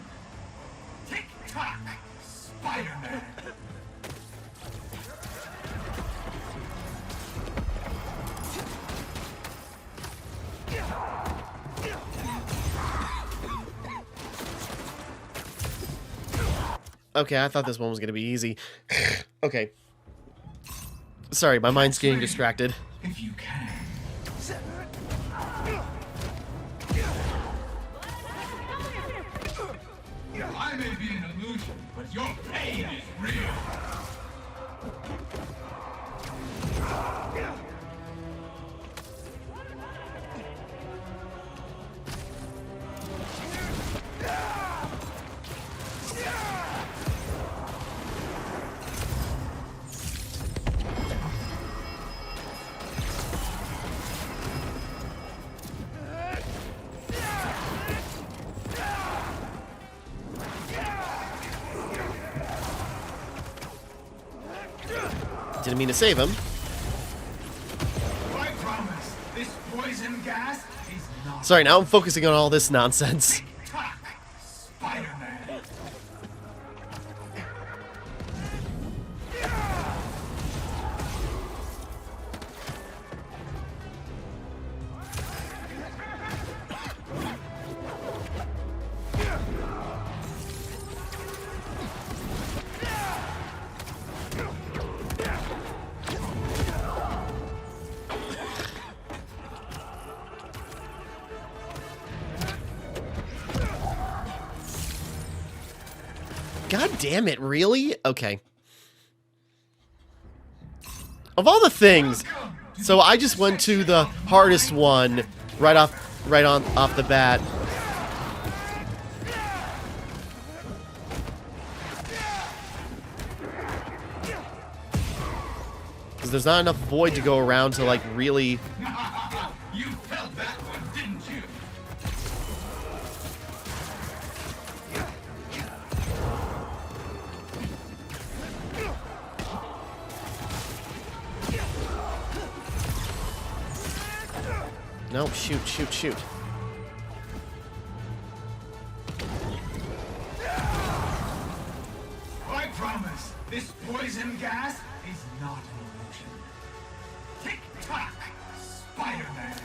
Tick-tock, Spider-Man. Okay, I thought this one was gonna be easy. Okay. Sorry, my mind's getting distracted. If you can. I may be an illusion, but your pain is real. Didn't mean to save him. I promise, this poison gas is not Sorry, now I'm focusing on all this nonsense. TikTok, Spider-Man. God damn it, really? Okay. Of all the things, so I just went to the hardest one right off the bat. Because there's not enough void to go around to like really. You felt that one, didn't you? No, shoot, shoot, shoot. I promise, this poison gas is not an illusion. Tick-tock, Spider-Man.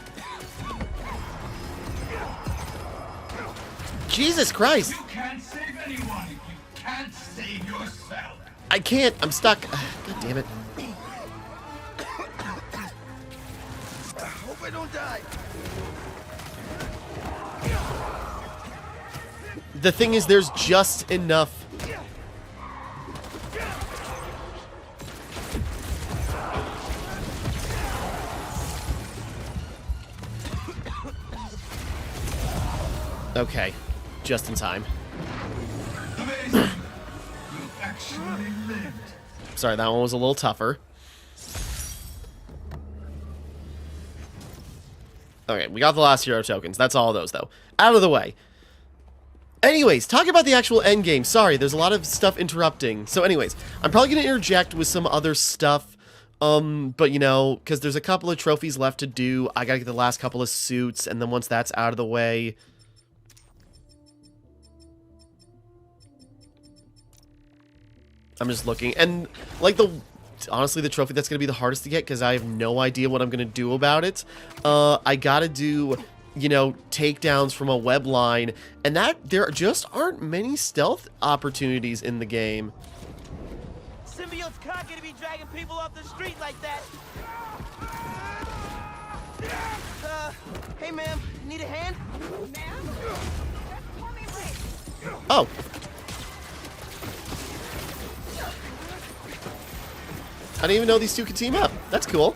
Jesus Christ! You can't save anyone if you can't save yourself. I can't. I'm stuck. God damn it. I hope I don't die. The thing is, there's just enough. Okay, just in time. Amazing. You actually lived. Sorry, that one was a little tougher. Okay, we got the last hero tokens. That's all of those, though. Out of the way. Anyways, talking about the actual end game. Sorry, there's a lot of stuff interrupting. So anyways, I'm probably going to interject with some other stuff. But you know, because there's a couple of trophies left to do. I got to get the last couple of suits, and then once that's out of the way... I'm just looking. And, like, honestly, the trophy that's going to be the hardest to get, because I have no idea what I'm going to do about it. I got to do... you know, takedowns from a web line, and that there just aren't many stealth opportunities in the game. Symbiote's cocky to be dragging people off the street like that. Hey ma'am, need a hand? Ma'am? Oh. I didn't even know these two could team up. That's cool.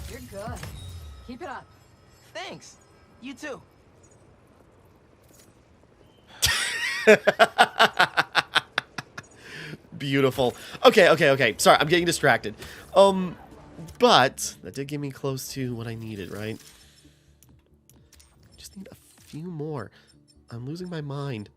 You're good. Keep it up. Thanks. You too. Beautiful. Okay. Sorry, I'm getting distracted. But that did get me close to what I needed, right? Just need a few more. I'm losing my mind.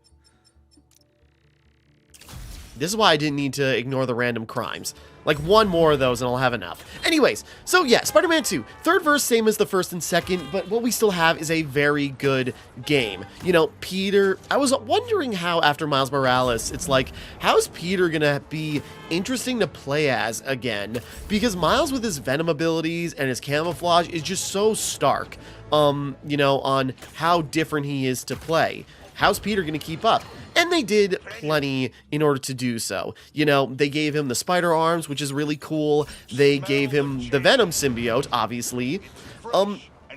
This is why I didn't need to ignore the random crimes. Like, one more of those and I'll have enough. Anyways, so yeah, Spider-Man 2. Third verse, same as the first and second, but what we still have is a very good game. You know, Peter... I was wondering how, after Miles Morales, it's like, how's Peter gonna be interesting to play as again? Because Miles, with his Venom abilities and his camouflage, is just so stark, you know, on how different he is to play. How's Peter gonna keep up? And they did plenty in order to do so. You know, they gave him the spider arms, which is really cool. They gave him the Venom symbiote, obviously.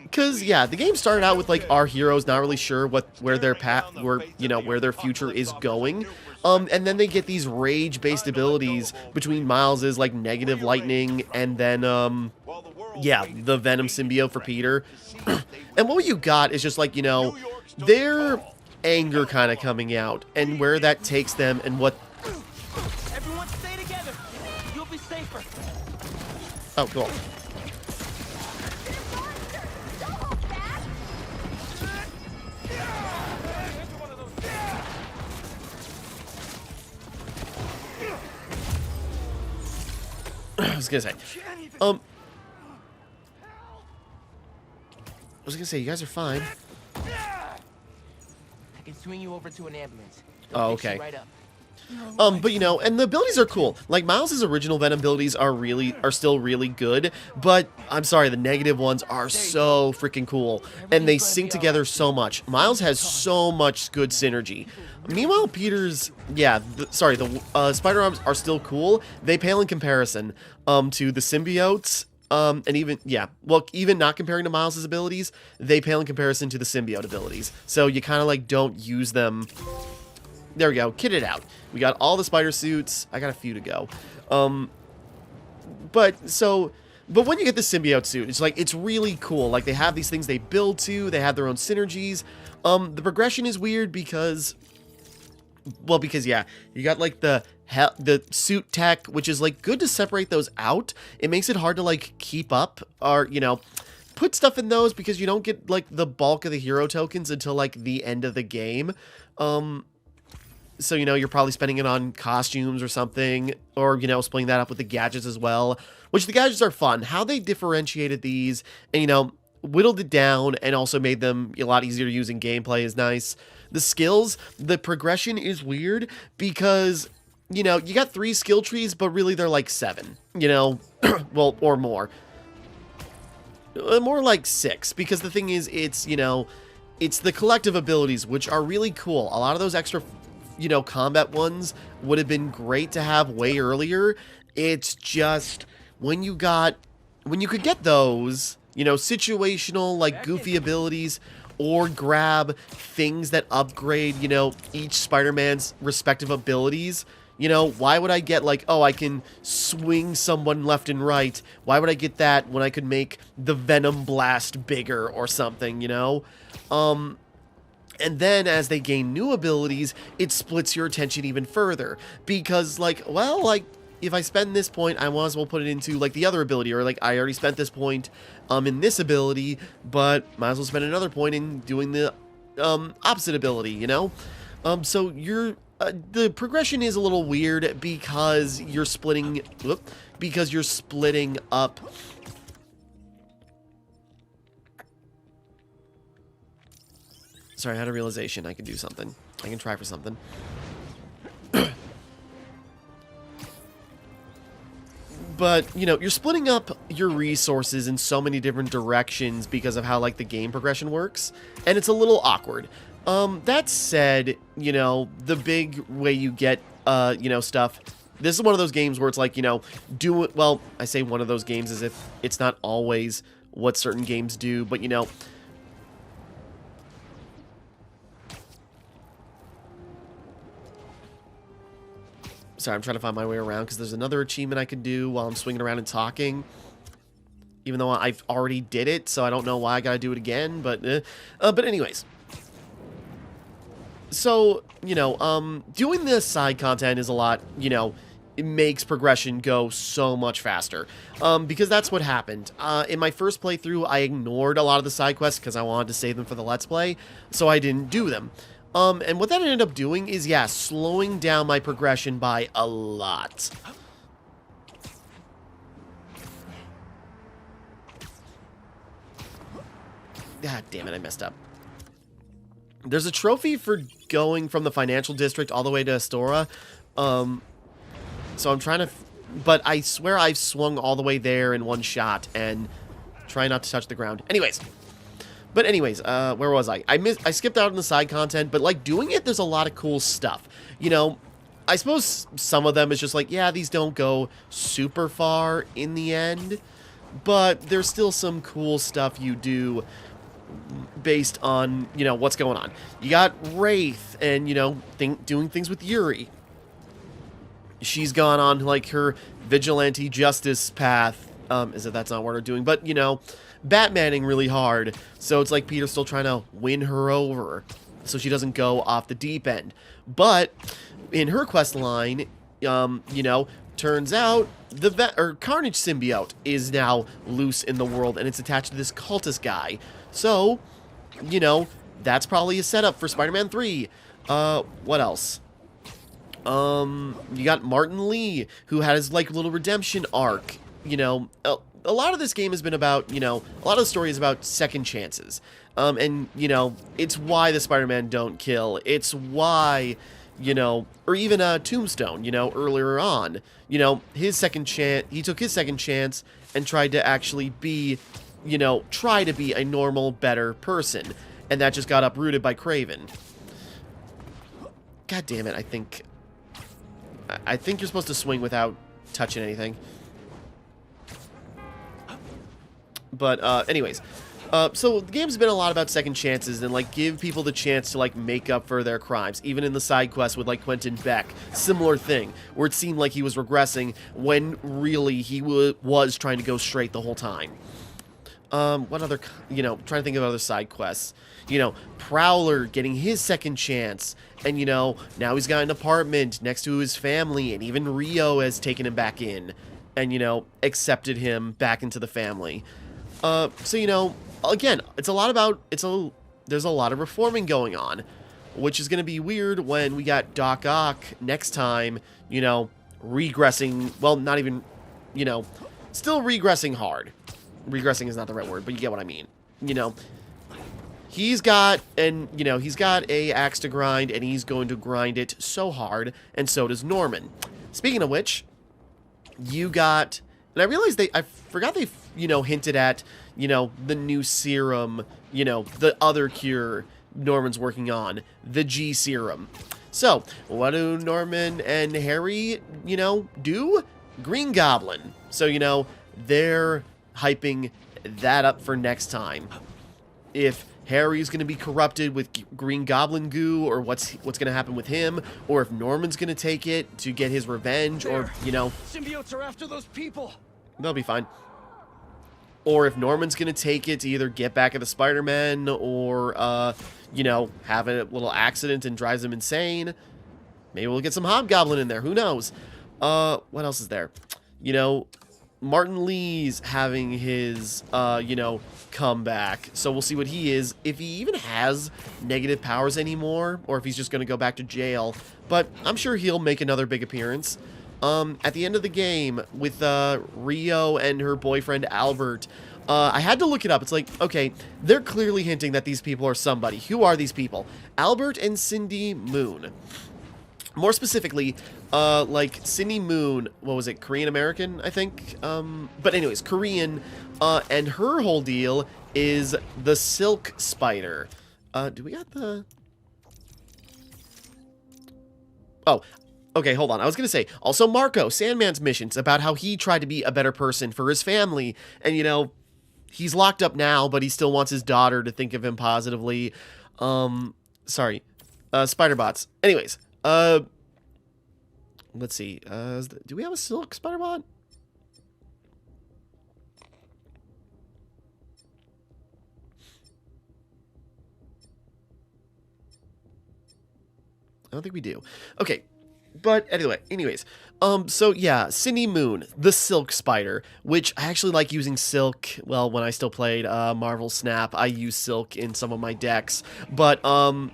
Because, yeah, the game started out with, like, our heroes not really sure where their where their future is going. And then they get these rage-based abilities between Miles's, like, negative lightning and then, yeah, the Venom symbiote for Peter. And what you got is just, like, you know, their anger kind of coming out and where that takes them and what... Everyone stay together. You'll be safer. Oh, cool. I was gonna say, you guys are fine. I can swing you over to an ambulance. Oh, okay. Right up. But you know, and the abilities are cool. Like, Miles's original Venom abilities are still really good, but I'm sorry, the negative ones are so freaking cool, and they sync together so much. Miles has so much good synergy. Meanwhile, Peter's, yeah, the spider arms are still cool. They pale in comparison, to the symbiotes, and even, yeah, well, even not comparing to Miles's abilities, they pale in comparison to the symbiote abilities. So you kind of, like, don't use them. There we go, kitted out. We got all the spider suits. I got a few to go. But when you get the symbiote suit, it's like, it's really cool. Like, they have these things they build to, they have their own synergies. The progression is weird because, well, yeah, you got, like, the suit tech, which is, like, good to separate those out. It makes it hard to, like, keep up or, you know, put stuff in those because you don't get, like, the bulk of the hero tokens until, like, the end of the game. So, you know, you're probably spending it on costumes or something, or, you know, splitting that up with the gadgets as well, which the gadgets are fun. How they differentiated these and, you know, whittled it down and also made them a lot easier to use in gameplay is nice. The skills, the progression is weird because, you know, you got 3 skill trees, but really they're like 7, you know, well, or more. More like 6, because the thing is, it's, you know, it's the collective abilities, which are really cool. A lot of those extra, you know, combat ones would have been great to have way earlier. It's just when you could get those, you know, situational, like, goofy abilities, or grab things that upgrade, you know, each Spider-Man's respective abilities. You know, why would I get, like, oh, I can swing someone left and right? Why would I get that when I could make the Venom Blast bigger or something, you know? And then as they gain new abilities, it splits your attention even further. Because, like, well, like, if I spend this point, I might as well put it into, like, the other ability. Or, like, I already spent this point in this ability, but might as well spend another point in doing the opposite ability, you know? So the progression is a little weird because you're splitting up. Sorry, I had a realization I could do something. I can try for something. But, you know, you're splitting up your resources in so many different directions because of how, like, the game progression works, and it's a little awkward. That said, you know, the big way you get, you know, stuff, this is one of those games where it's like, you know, well, I say one of those games as if it's not always what certain games do, but, you know, sorry, I'm trying to find my way around because there's another achievement I could do while I'm swinging around and talking. Even though I've already did it, so I don't know why I gotta do it again, but anyways. So, you know, doing this side content is a lot, you know, it makes progression go so much faster. Because that's what happened. In my first playthrough, I ignored a lot of the side quests because I wanted to save them for the Let's Play, so I didn't do them. And what that ended up doing is, yeah, slowing down my progression by a lot. God damn it, I messed up. There's a trophy for going from the financial district all the way to Astora. So I'm trying to... But I swear I've swung all the way there in one shot and try not to touch the ground. Anyways. Where was I? I skipped out on the side content, but like doing it, there's a lot of cool stuff. You know, I suppose some of them is just like, yeah, these don't go super far in the end, but there's still some cool stuff you do based on, you know, what's going on. You got Wraith and, you know, doing things with Yuri. She's gone on, like, her vigilante justice path. That's not what we're doing, but, you know, Batmaning really hard. So it's like Peter's still trying to win her over so she doesn't go off the deep end. But in her quest line, you know, turns out the Carnage symbiote is now loose in the world and it's attached to this cultist guy. So, you know, that's probably a setup for Spider-Man 3. What else? You got Martin Lee, who had his, like, little redemption arc. You know, a lot of this game has been about, you know, a lot of the story is about second chances. And, you know, it's why the Spider-Man don't kill. It's why, you know, or even Tombstone, you know, earlier on. You know, his second chance, he took his second chance and tried to actually be, you know, try to be a normal, better person. And that just got uprooted by Kraven. God damn it, I think you're supposed to swing without touching anything. But, anyways. So the game's been a lot about second chances and, like, give people the chance to, like, make up for their crimes. Even in the side quest with, like, Quentin Beck. Similar thing. Where it seemed like he was regressing when really he was trying to go straight the whole time. What other, you know, trying to think of other side quests. You know, Prowler getting his second chance. And, you know, now he's got an apartment next to his family. And even Rio has taken him back in. And, you know, accepted him back into the family. So, you know, again, it's a lot about, there's a lot of reforming going on. Which is going to be weird when we got Doc Ock next time, you know, regressing, well, not even, you know, still regressing hard. Regressing is not the right word, but you get what I mean. You know, he's got a axe to grind, and he's going to grind it so hard, and so does Norman. Speaking of which, you got, and I realized I forgot they, you know, hinted at, you know, the new serum, you know, the other cure Norman's working on, the G serum. So, what do Norman and Harry, you know, do? Green Goblin. So, you know, they're hyping that up for next time. If Harry's going to be corrupted with Green Goblin goo, or what's going to happen with him, or if Norman's going to take it to get his revenge, or, you know... Symbiotes are after those people! They'll be fine. Or if Norman's going to take it to either get back at the Spider-Man, or, you know, have a little accident and drives him insane. Maybe we'll get some Hobgoblin in there, who knows? What else is there? You know... Martin Lee's having his, you know, comeback. So we'll see what he is. If he even has negative powers anymore, or if he's just going to go back to jail. But I'm sure he'll make another big appearance. At the end of the game, with Rio and her boyfriend Albert, I had to look it up. It's like, okay, they're clearly hinting that these people are somebody. Who are these people? Albert and Cindy Moon. More specifically, like, Cindy Moon, what was it, Korean-American, I think? But anyways, Korean, and her whole deal is the Silk Spider. Do we got the... Oh, okay, hold on. I was gonna say, also Marco, Sandman's missions, about how he tried to be a better person for his family, and, you know, he's locked up now, but he still wants his daughter to think of him positively. Sorry. Spider-Bots. Anyways, let's see. Do we have a Silk Spider-Bot? I don't think we do. Okay. But anyways, so yeah, Cindy Moon, the Silk Spider, which I actually like using Silk. Well, when I still played Marvel Snap, I used Silk in some of my decks. But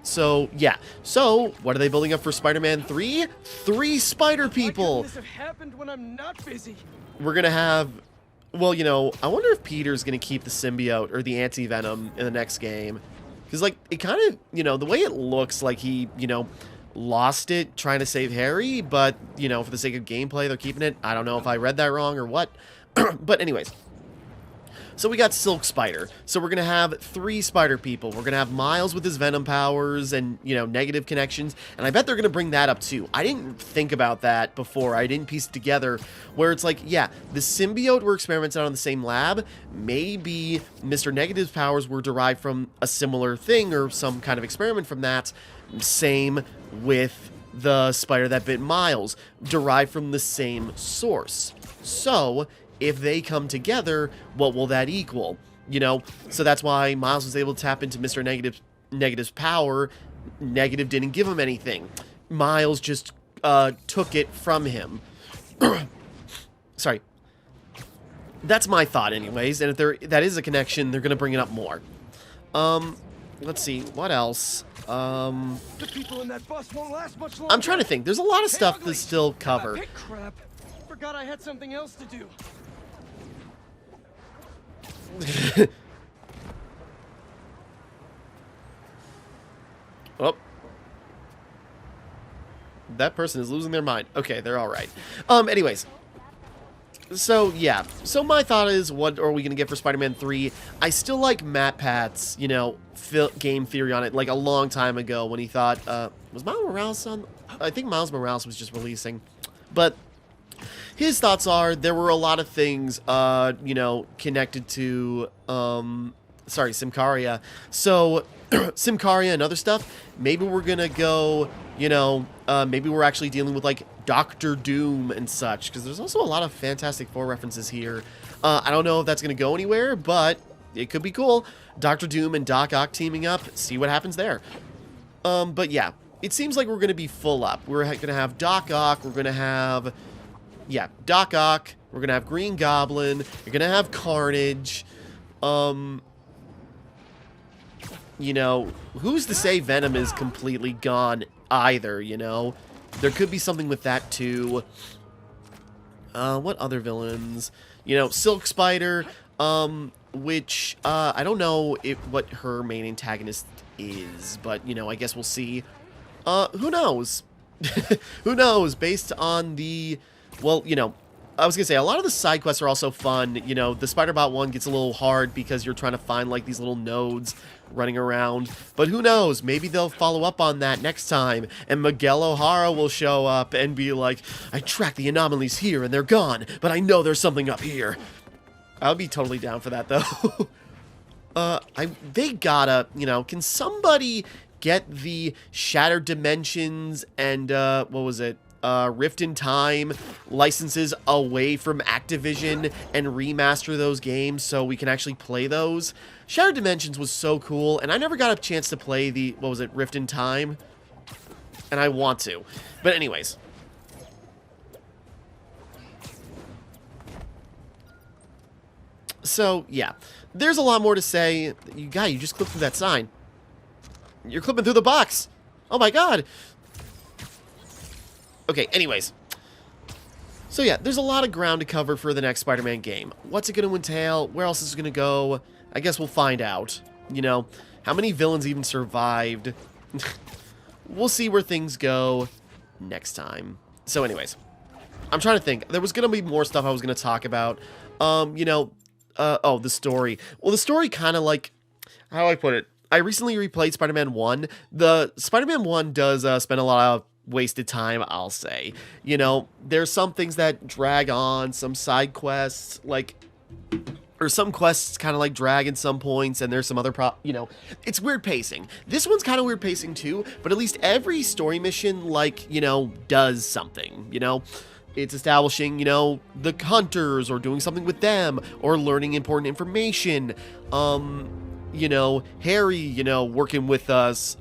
so yeah, so what are they building up for Spider-Man 3? 3 Spider people. Why couldn't this have happened when I'm not busy? We're gonna have, well, you know, I wonder if Peter's gonna keep the symbiote or the anti-venom in the next game, because like it kind of, you know, the way it looks like he, you know, lost it trying to save Harry, but, you know, for the sake of gameplay, they're keeping it. I don't know if I read that wrong or what. But anyways, so we got Silk Spider. So we're going to have 3 spider people. We're going to have Miles with his venom powers and, you know, negative connections. And I bet they're going to bring that up too. I didn't think about that before. I didn't piece it together where it's like, yeah, the symbiote were experimented on in the same lab. Maybe Mr. Negative's powers were derived from a similar thing or some kind of experiment from that. Same with the spider that bit Miles, derived from the same source. So, if they come together, what will that equal? You know, so that's why Miles was able to tap into Mr. Negative's power. Negative didn't give him anything. Miles just took it from him. Sorry. That's my thought anyways, and if that is a connection, they're going to bring it up more. Let's see, what else? The people in that bus won't last much longer. I'm trying to think. There's a lot of stuff to still cover. Crap. Forgot I had something else to do. Oh. That person is losing their mind. Okay, they're all right. Anyways. So, yeah. So, my thought is, what are we going to get for Spider-Man 3? I still like Matt Pat's, you know, game theory on it, like a long time ago when he thought, was Miles Morales on? I think Miles Morales was just releasing. But his thoughts are, there were a lot of things, you know, connected to, Symkaria. So, Symkaria and other stuff, maybe we're going to go, you know, maybe we're actually dealing with, like, Doctor Doom and such, because there's also a lot of Fantastic Four references here. I don't know if that's going to go anywhere, but it could be cool. Doctor Doom and Doc Ock teaming up, see what happens there. But yeah, it seems like we're going to be full up. We're going to have Doc Ock, we're going to have, yeah, Doc Ock, we're going to have Green Goblin, you're going to have Carnage, you know, who's to say Venom is completely gone either, you know? There could be something with that, too. What other villains? You know, Silk Spider, which, I don't know what her main antagonist is, but, you know, I guess we'll see. Who knows? Who knows? Based on the, well, you know, I was gonna say, a lot of the side quests are also fun. You know, the Spider-Bot one gets a little hard because you're trying to find, like, these little nodes running around. But who knows? Maybe they'll follow up on that next time, and Miguel O'Hara will show up and be like, I tracked the anomalies here, and they're gone, but I know there's something up here. I'll be totally down for that, though. They gotta, you know, can somebody get the Shattered Dimensions and, what was it? Rift in Time licenses away from Activision and remaster those games so we can actually play those. Shattered Dimensions was so cool, and I never got a chance to play the, what was it, Rift in Time? And I want to. But anyways. So, yeah. There's a lot more to say. You just clipped through that sign. You're clipping through the box. Oh my god. Okay, anyways. So yeah, there's a lot of ground to cover for the next Spider-Man game. What's it going to entail? Where else is it going to go? I guess we'll find out. You know, how many villains even survived? We'll see where things go next time. So anyways, I'm trying to think. There was going to be more stuff I was going to talk about. You know, oh, the story. Well, the story kind of like, how do I put it? I recently replayed Spider-Man 1. The Spider-Man 1 does spend a lot of wasted time, I'll say. You know, there's some things that drag on, some side quests, like, or some quests kind of like drag in some points, and there's some other you know, it's weird pacing. This one's kind of weird pacing too, but at least every story mission, like, you know, does something, you know? It's establishing, you know, the hunters, or doing something with them, or learning important information. You know, Harry, you know, working with us,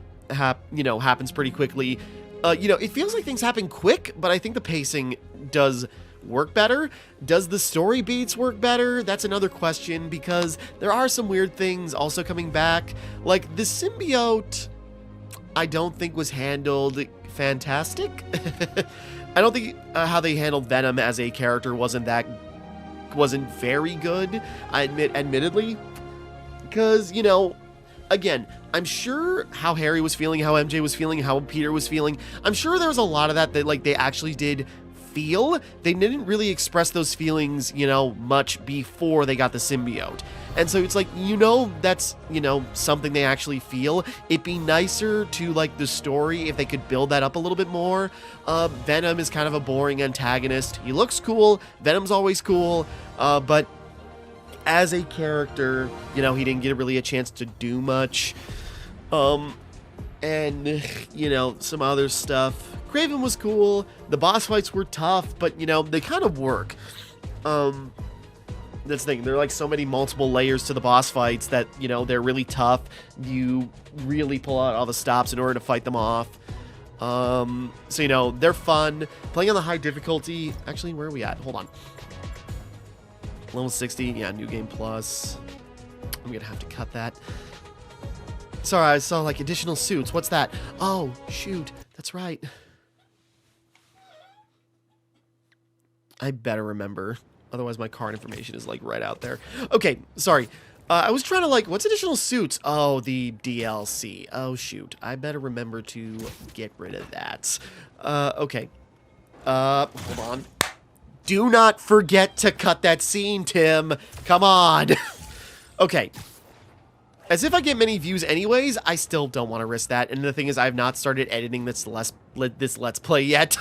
you know, happens pretty quickly. You know, it feels like things happen quick, but I think the pacing does work better. Does the story beats work better? That's another question, because there are some weird things also coming back. Like, the symbiote, I don't think was handled fantastic. I don't think how they handled Venom as a character wasn't very good, admittedly. Because, you know, again, I'm sure how Harry was feeling, how MJ was feeling, how Peter was feeling, I'm sure there was a lot of that like they actually did feel. They didn't really express those feelings, you know, much before they got the symbiote. And so it's like, you know, that's, you know, something they actually feel. It'd be nicer to, like, the story if they could build that up a little bit more. Venom is kind of a boring antagonist. He looks cool. Venom's always cool. But as a character, you know, he didn't get really a chance to do much. And, you know, some other stuff. Kraven was cool. The boss fights were tough, but, you know, they kind of work. That's the thing. There are, like, so many multiple layers to the boss fights that, you know, they're really tough. You really pull out all the stops in order to fight them off. So, you know, they're fun. Playing on the high difficulty. Actually, where are we at? Hold on. Level 60. Yeah, New Game Plus. I'm going to have to cut that. Sorry, I saw, like, additional suits. What's that? Oh, shoot. That's right. I better remember. Otherwise, my card information is, like, right out there. Okay, sorry. I was trying to, like, what's additional suits? Oh, the DLC. Oh, shoot. I better remember to get rid of that. Okay. Hold on. Do not forget to cut that scene, Tim. Come on. Okay. As if I get many views anyways, I still don't want to risk that. And the thing is, I have not started editing this Let's Play yet.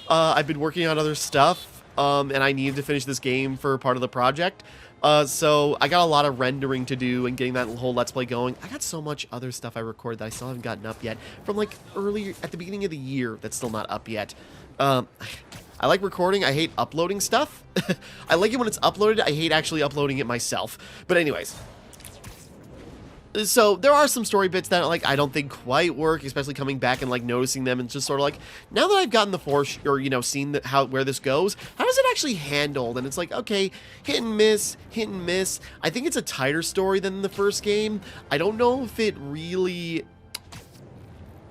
I've been working on other stuff, and I needed to finish this game for part of the project. So I got a lot of rendering to do and getting that whole Let's Play going. I got so much other stuff I recorded that I still haven't gotten up yet. From, like, earlier, at the beginning of the year, that's still not up yet. I like recording. I hate uploading stuff. I like it when it's uploaded. I hate actually uploading it myself. But anyways. So there are some story bits that, like, I don't think quite work, especially coming back and, like, noticing them and just sort of like, now that I've gotten the force, or, you know, seen where this goes, how is it actually handled? And it's like, okay, hit and miss, hit and miss. I think it's a tighter story than the first game. I don't know if it really...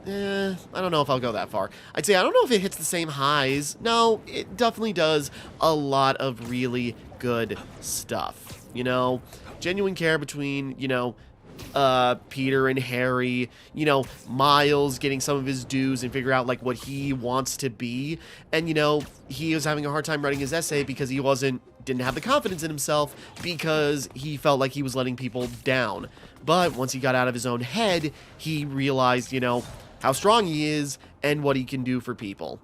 I don't know if I'll go that far. I'd say I don't know if it hits the same highs. No, it definitely does a lot of really good stuff. You know, genuine care between, you know, Peter and Harry, you know, Miles getting some of his dues and figure out, like, what he wants to be. And, you know, he was having a hard time writing his essay because he didn't have the confidence in himself because he felt like he was letting people down. But once he got out of his own head, he realized, you know, how strong he is and what he can do for people.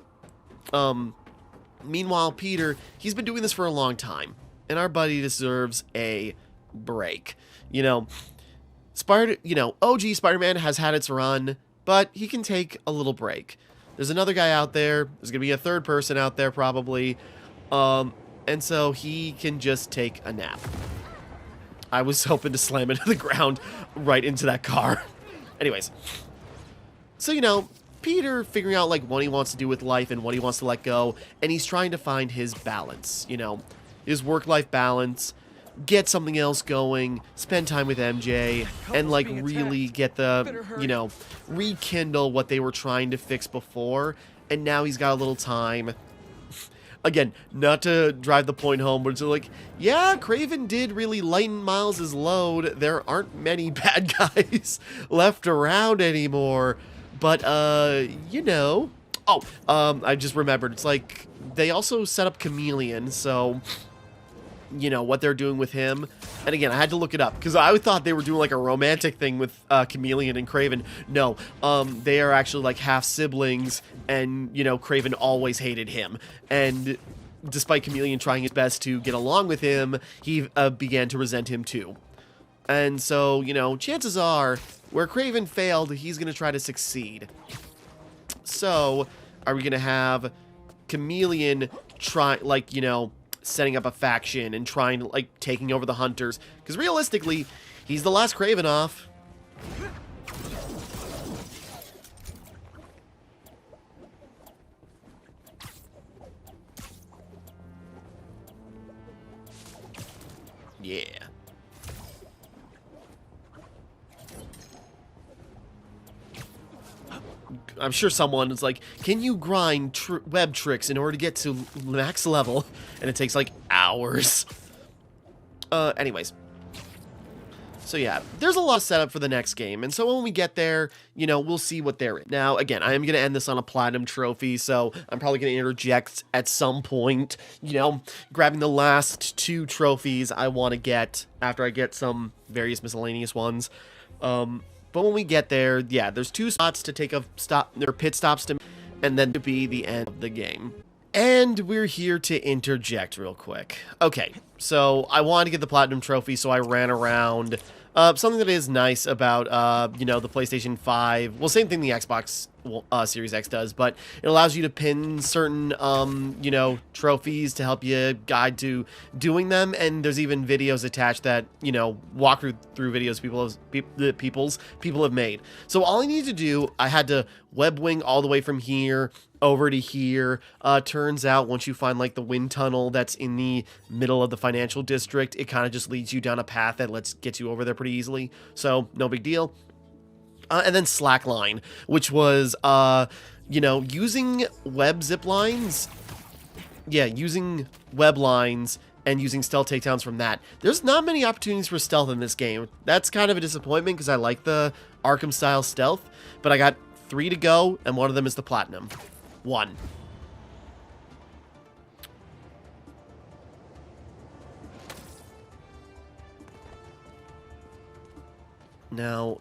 Meanwhile, Peter, he's been doing this for a long time, and our buddy deserves a break. You know, OG Spider-Man has had its run, but he can take a little break. There's another guy out there. There's going to be a third person out there probably. And so he can just take a nap. I was hoping to slam into the ground right into that car. Anyways. So, you know, Peter figuring out, like, what he wants to do with life and what he wants to let go. And he's trying to find his balance, you know, his work-life balance. Get something else going, spend time with MJ, and, like, really get the, you know, rekindle what they were trying to fix before, and now he's got a little time. Again, not to drive the point home, but it's like, yeah, Kraven did really lighten Miles' load. There aren't many bad guys left around anymore, but, you know. Oh, I just remembered, it's like, they also set up Chameleon, so... you know, what they're doing with him. And again, I had to look it up because I thought they were doing like a romantic thing with Chameleon and Kraven. No, they are actually like half siblings, and, you know, Kraven always hated him. And despite Chameleon trying his best to get along with him, he began to resent him too. And so, you know, chances are where Kraven failed, he's going to try to succeed. So, are we going to have Chameleon try, like, you know, setting up a faction and trying to, like, taking over the Hunters? Because realistically, he's the last Kravinoff. Yeah. I'm sure someone is like, can you grind web tricks in order to get to max level? And it takes like hours. Anyways. So yeah, there's a lot of setup for the next game, and so when we get there, you know, we'll see what they're in. Now, again, I am going to end this on a platinum trophy, so I'm probably going to interject at some point, you know, grabbing the last 2 trophies I want to get after I get some various miscellaneous ones. But when we get there, yeah, there's 2 spots to take a stop, or pit stops to, and then to be the end of the game. And we're here to interject real quick. Okay, so I wanted to get the Platinum Trophy, so I ran around. Something that is nice about, you know, the PlayStation 5, well, same thing the Xbox Series X does, but it allows you to pin certain, you know, trophies to help you guide to doing them, and there's even videos attached that, you know, walk through videos people have made. So all I need to do, I had to web wing all the way from here over to here. Turns out once you find like the wind tunnel that's in the middle of the financial district, it kind of just leads you down a path that gets you over there pretty easily. So no big deal. And then slackline, which was, you know, using web zip lines. Yeah, using web lines and using stealth takedowns from that. There's not many opportunities for stealth in this game. That's kind of a disappointment because I like the Arkham style stealth, but I got 3 to go, and one of them is the platinum. 1. Now,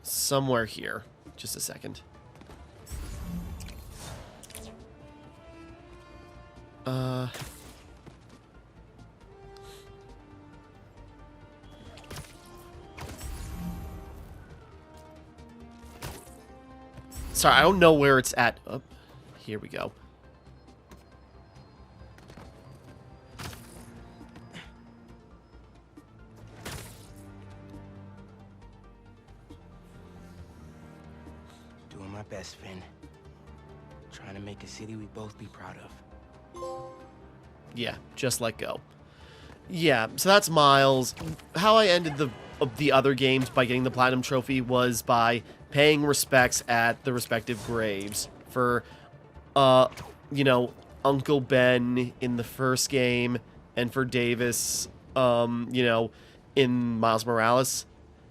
somewhere here. Just a second. Sorry, I don't know where it's at. Oh, here we go. Doing my best, Finn. Trying to make a city we both be proud of. Yeah, just let go. Yeah, so that's Miles. How I ended the other games by getting the Platinum Trophy was by paying respects at the respective graves. For, you know, Uncle Ben in the first game, and for Davis, you know, in Miles Morales.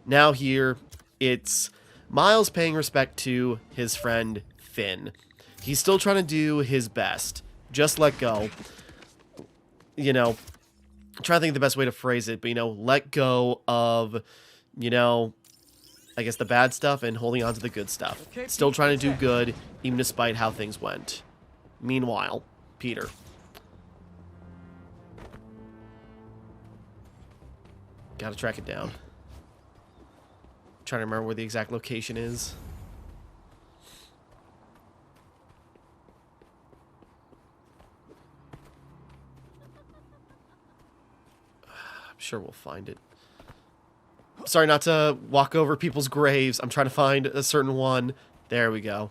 Now here, it's Miles paying respect to his friend Finn. He's still trying to do his best. Just let go. You know, I'm trying to think of the best way to phrase it, but, you know, let go of, you know, I guess the bad stuff and holding on to the good stuff. Okay, Still trying to do good, even despite how things went. Meanwhile, Peter. Gotta track it down. Trying to remember where the exact location is. I'm sure we'll find it. Sorry not to walk over people's graves. I'm trying to find a certain one. There we go.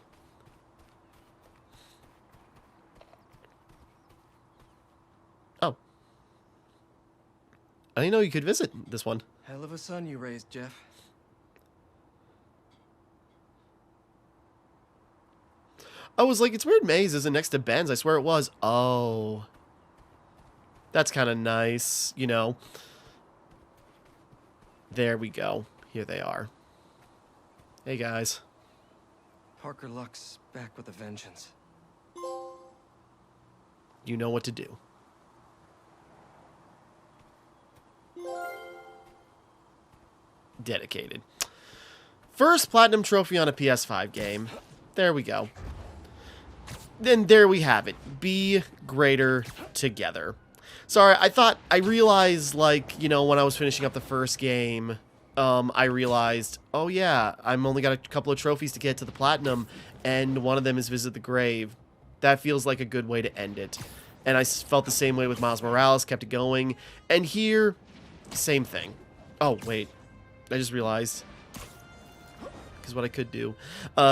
Oh. I didn't know you could visit this one. Hell of a son you raised, Jeff. I was like, it's weird Maze isn't next to Ben's. I swear it was. Oh. That's kind of nice, you know. There we go. Here they are. Hey, guys. Parker Luck's back with a vengeance. You know what to do. Dedicated. First Platinum Trophy on a PS5 game. There we go. Then there we have it. Be greater together. Sorry, I realized, like, you know, when I was finishing up the first game, I realized, oh yeah, I'm only got a couple of trophies to get to the Platinum, and one of them is Visit the Grave. That feels like a good way to end it. And I felt the same way with Miles Morales, kept it going. And here, same thing. Oh, wait. I just realized. Because what I could do.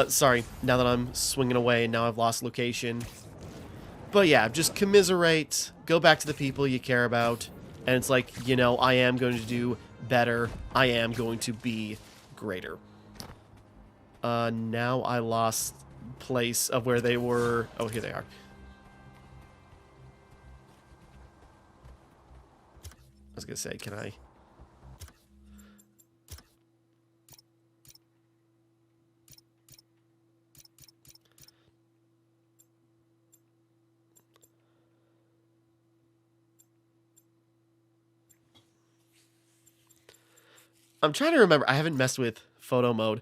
Sorry, now that I'm swinging away, and now I've lost location. But yeah, just commiserate, go back to the people you care about, And it's like, you know, I am going to do better. I am going to be greater. Now I lost place of where they were. Oh, here they are. I was going to say, can I... I'm trying to remember. I haven't messed with photo mode.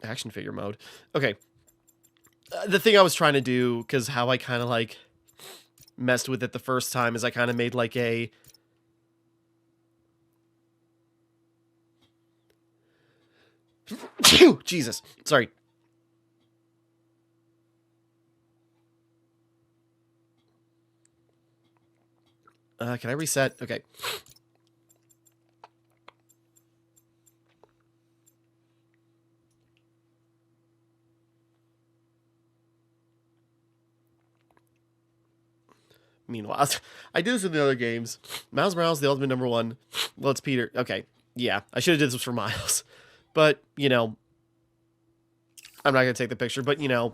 Action figure mode. Okay. The thing I was trying to do, because how I kind of like messed with it the first time, is I kind of made like a... Jesus. Sorry. Can I reset? Okay. Meanwhile, I did this in the other games. Miles Morales, the ultimate #1. Well, it's Peter. Okay. Yeah, I should have did this for Miles. But, you know, I'm not going to take the picture. But, you know,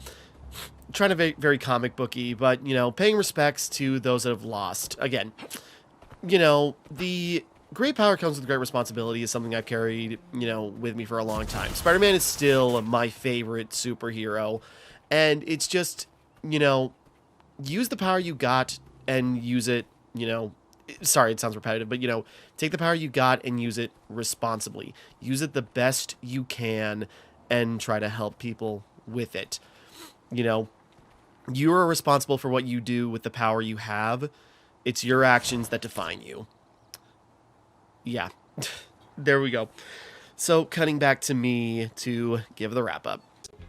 trying to be very comic booky. But, you know, paying respects to those that have lost. Again, you know, the great power comes with great responsibility is something I've carried, you know, with me for a long time. Spider-Man is still my favorite superhero. And it's just, you know, use the power you got and use it, you know, sorry, it sounds repetitive, but, you know, take the power you got and use it responsibly. Use it the best you can and try to help people with it. You know, you are responsible for what you do with the power you have. It's your actions that define you. Yeah, there we go. So, cutting back to me to give the wrap up.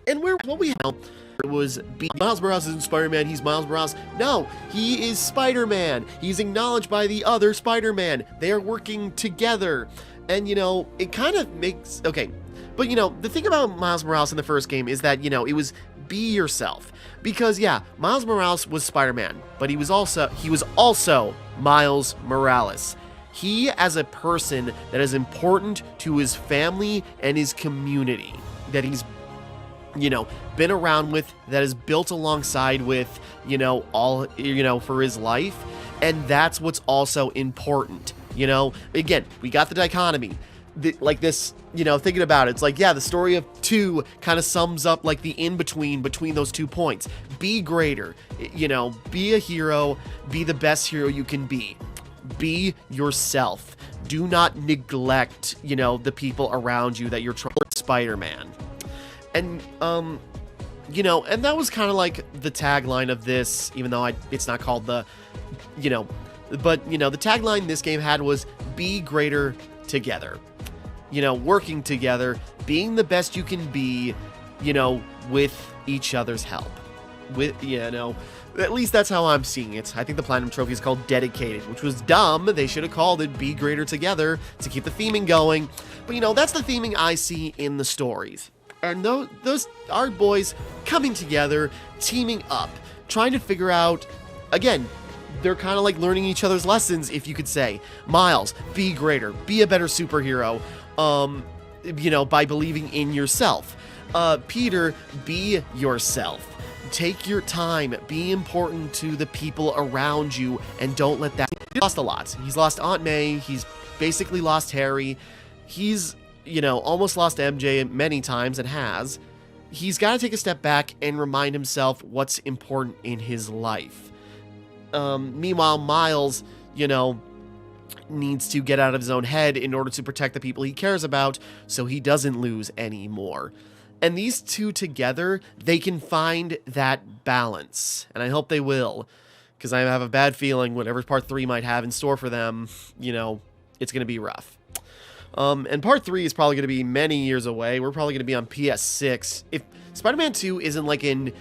And what we have... It was Miles Morales isn't Spider-Man, he's Miles Morales. No, he is Spider-Man. He's acknowledged by the other Spider-Man. They are working together. And, you know, it kind of makes... Okay, but, you know, the thing about Miles Morales in the first game is that, you know, it was be yourself. Because, yeah, Miles Morales was Spider-Man, but he was also Miles Morales. He, as a person that is important to his family and his community, that he's, you know, been around with, that is built alongside with, you know, all, you know, for his life. And that's what's also important, you know. Again, we got the dichotomy. Like this, you know, thinking about it, it's like, yeah, the story of 2 kind of sums up like the in-between between those 2 points. Be greater, you know, be a hero, be the best hero you can be. Be yourself. Do not neglect, you know, the people around you that you're trying to Spider-Man. And, you know, and that was kind of like the tagline of this, even though it's not called the, you know, but, you know, the tagline this game had was be greater together. You know, working together, being the best you can be, you know, with each other's help. With, you know, at least that's how I'm seeing it. I think the Platinum Trophy is called Dedicated, which was dumb. They should have called it Be Greater Together to keep the theming going. But, you know, that's the theming I see in the stories. And those are boys coming together, teaming up, trying to figure out, again, they're kind of like learning each other's lessons, if you could say. Miles, be greater, be a better superhero, you know, by believing in yourself. Peter, be yourself. Take your time, be important to the people around you, and don't let that... He's lost a lot. He's lost Aunt May, he's basically lost Harry, he's... you know, almost lost MJ many times and has. He's got to take a step back and remind himself what's important in his life. Meanwhile, Miles, you know, needs to get out of his own head in order to protect the people he cares about so he doesn't lose any more. And these two together, they can find that balance. And I hope they will. Because I have a bad feeling whatever Part 3 might have in store for them, you know, it's going to be rough. And Part 3 is probably going to be many years away. We're probably going to be on PS6. If Spider-Man 2 isn't like in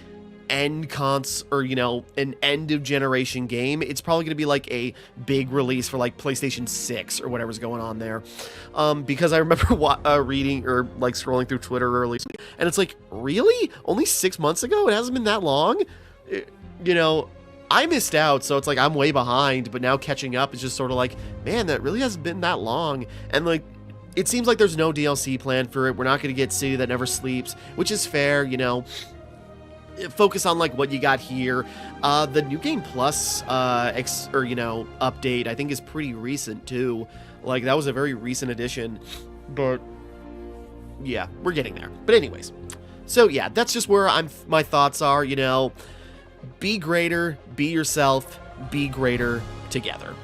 an end of generation game. It's probably going to be like a big release for like PlayStation 6 or whatever's going on there. Because I remember reading or like scrolling through Twitter early, and it's like, really? Only 6 months ago? It hasn't been that long? I missed out, so it's like I'm way behind, but now catching up is just sort of like, man, that really hasn't been that long. And like, it seems like there's no DLC plan for it. We're not going to get City That Never Sleeps, which is fair, Focus on like what you got here. The New Game Plus update I think is pretty recent too. Like that was a very recent addition, but yeah, we're getting there. But anyways, so yeah, that's just where my thoughts are. Be greater, be yourself, be greater together.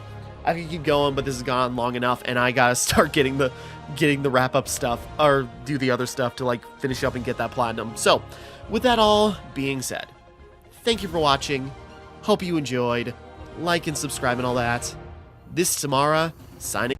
I could keep going, but this has gone long enough, and I gotta start getting the wrap up stuff or do the other stuff to like finish up and get that platinum. So with that all being said, thank you for watching. Hope you enjoyed. Like and subscribe and all that. This is Timmara, signing.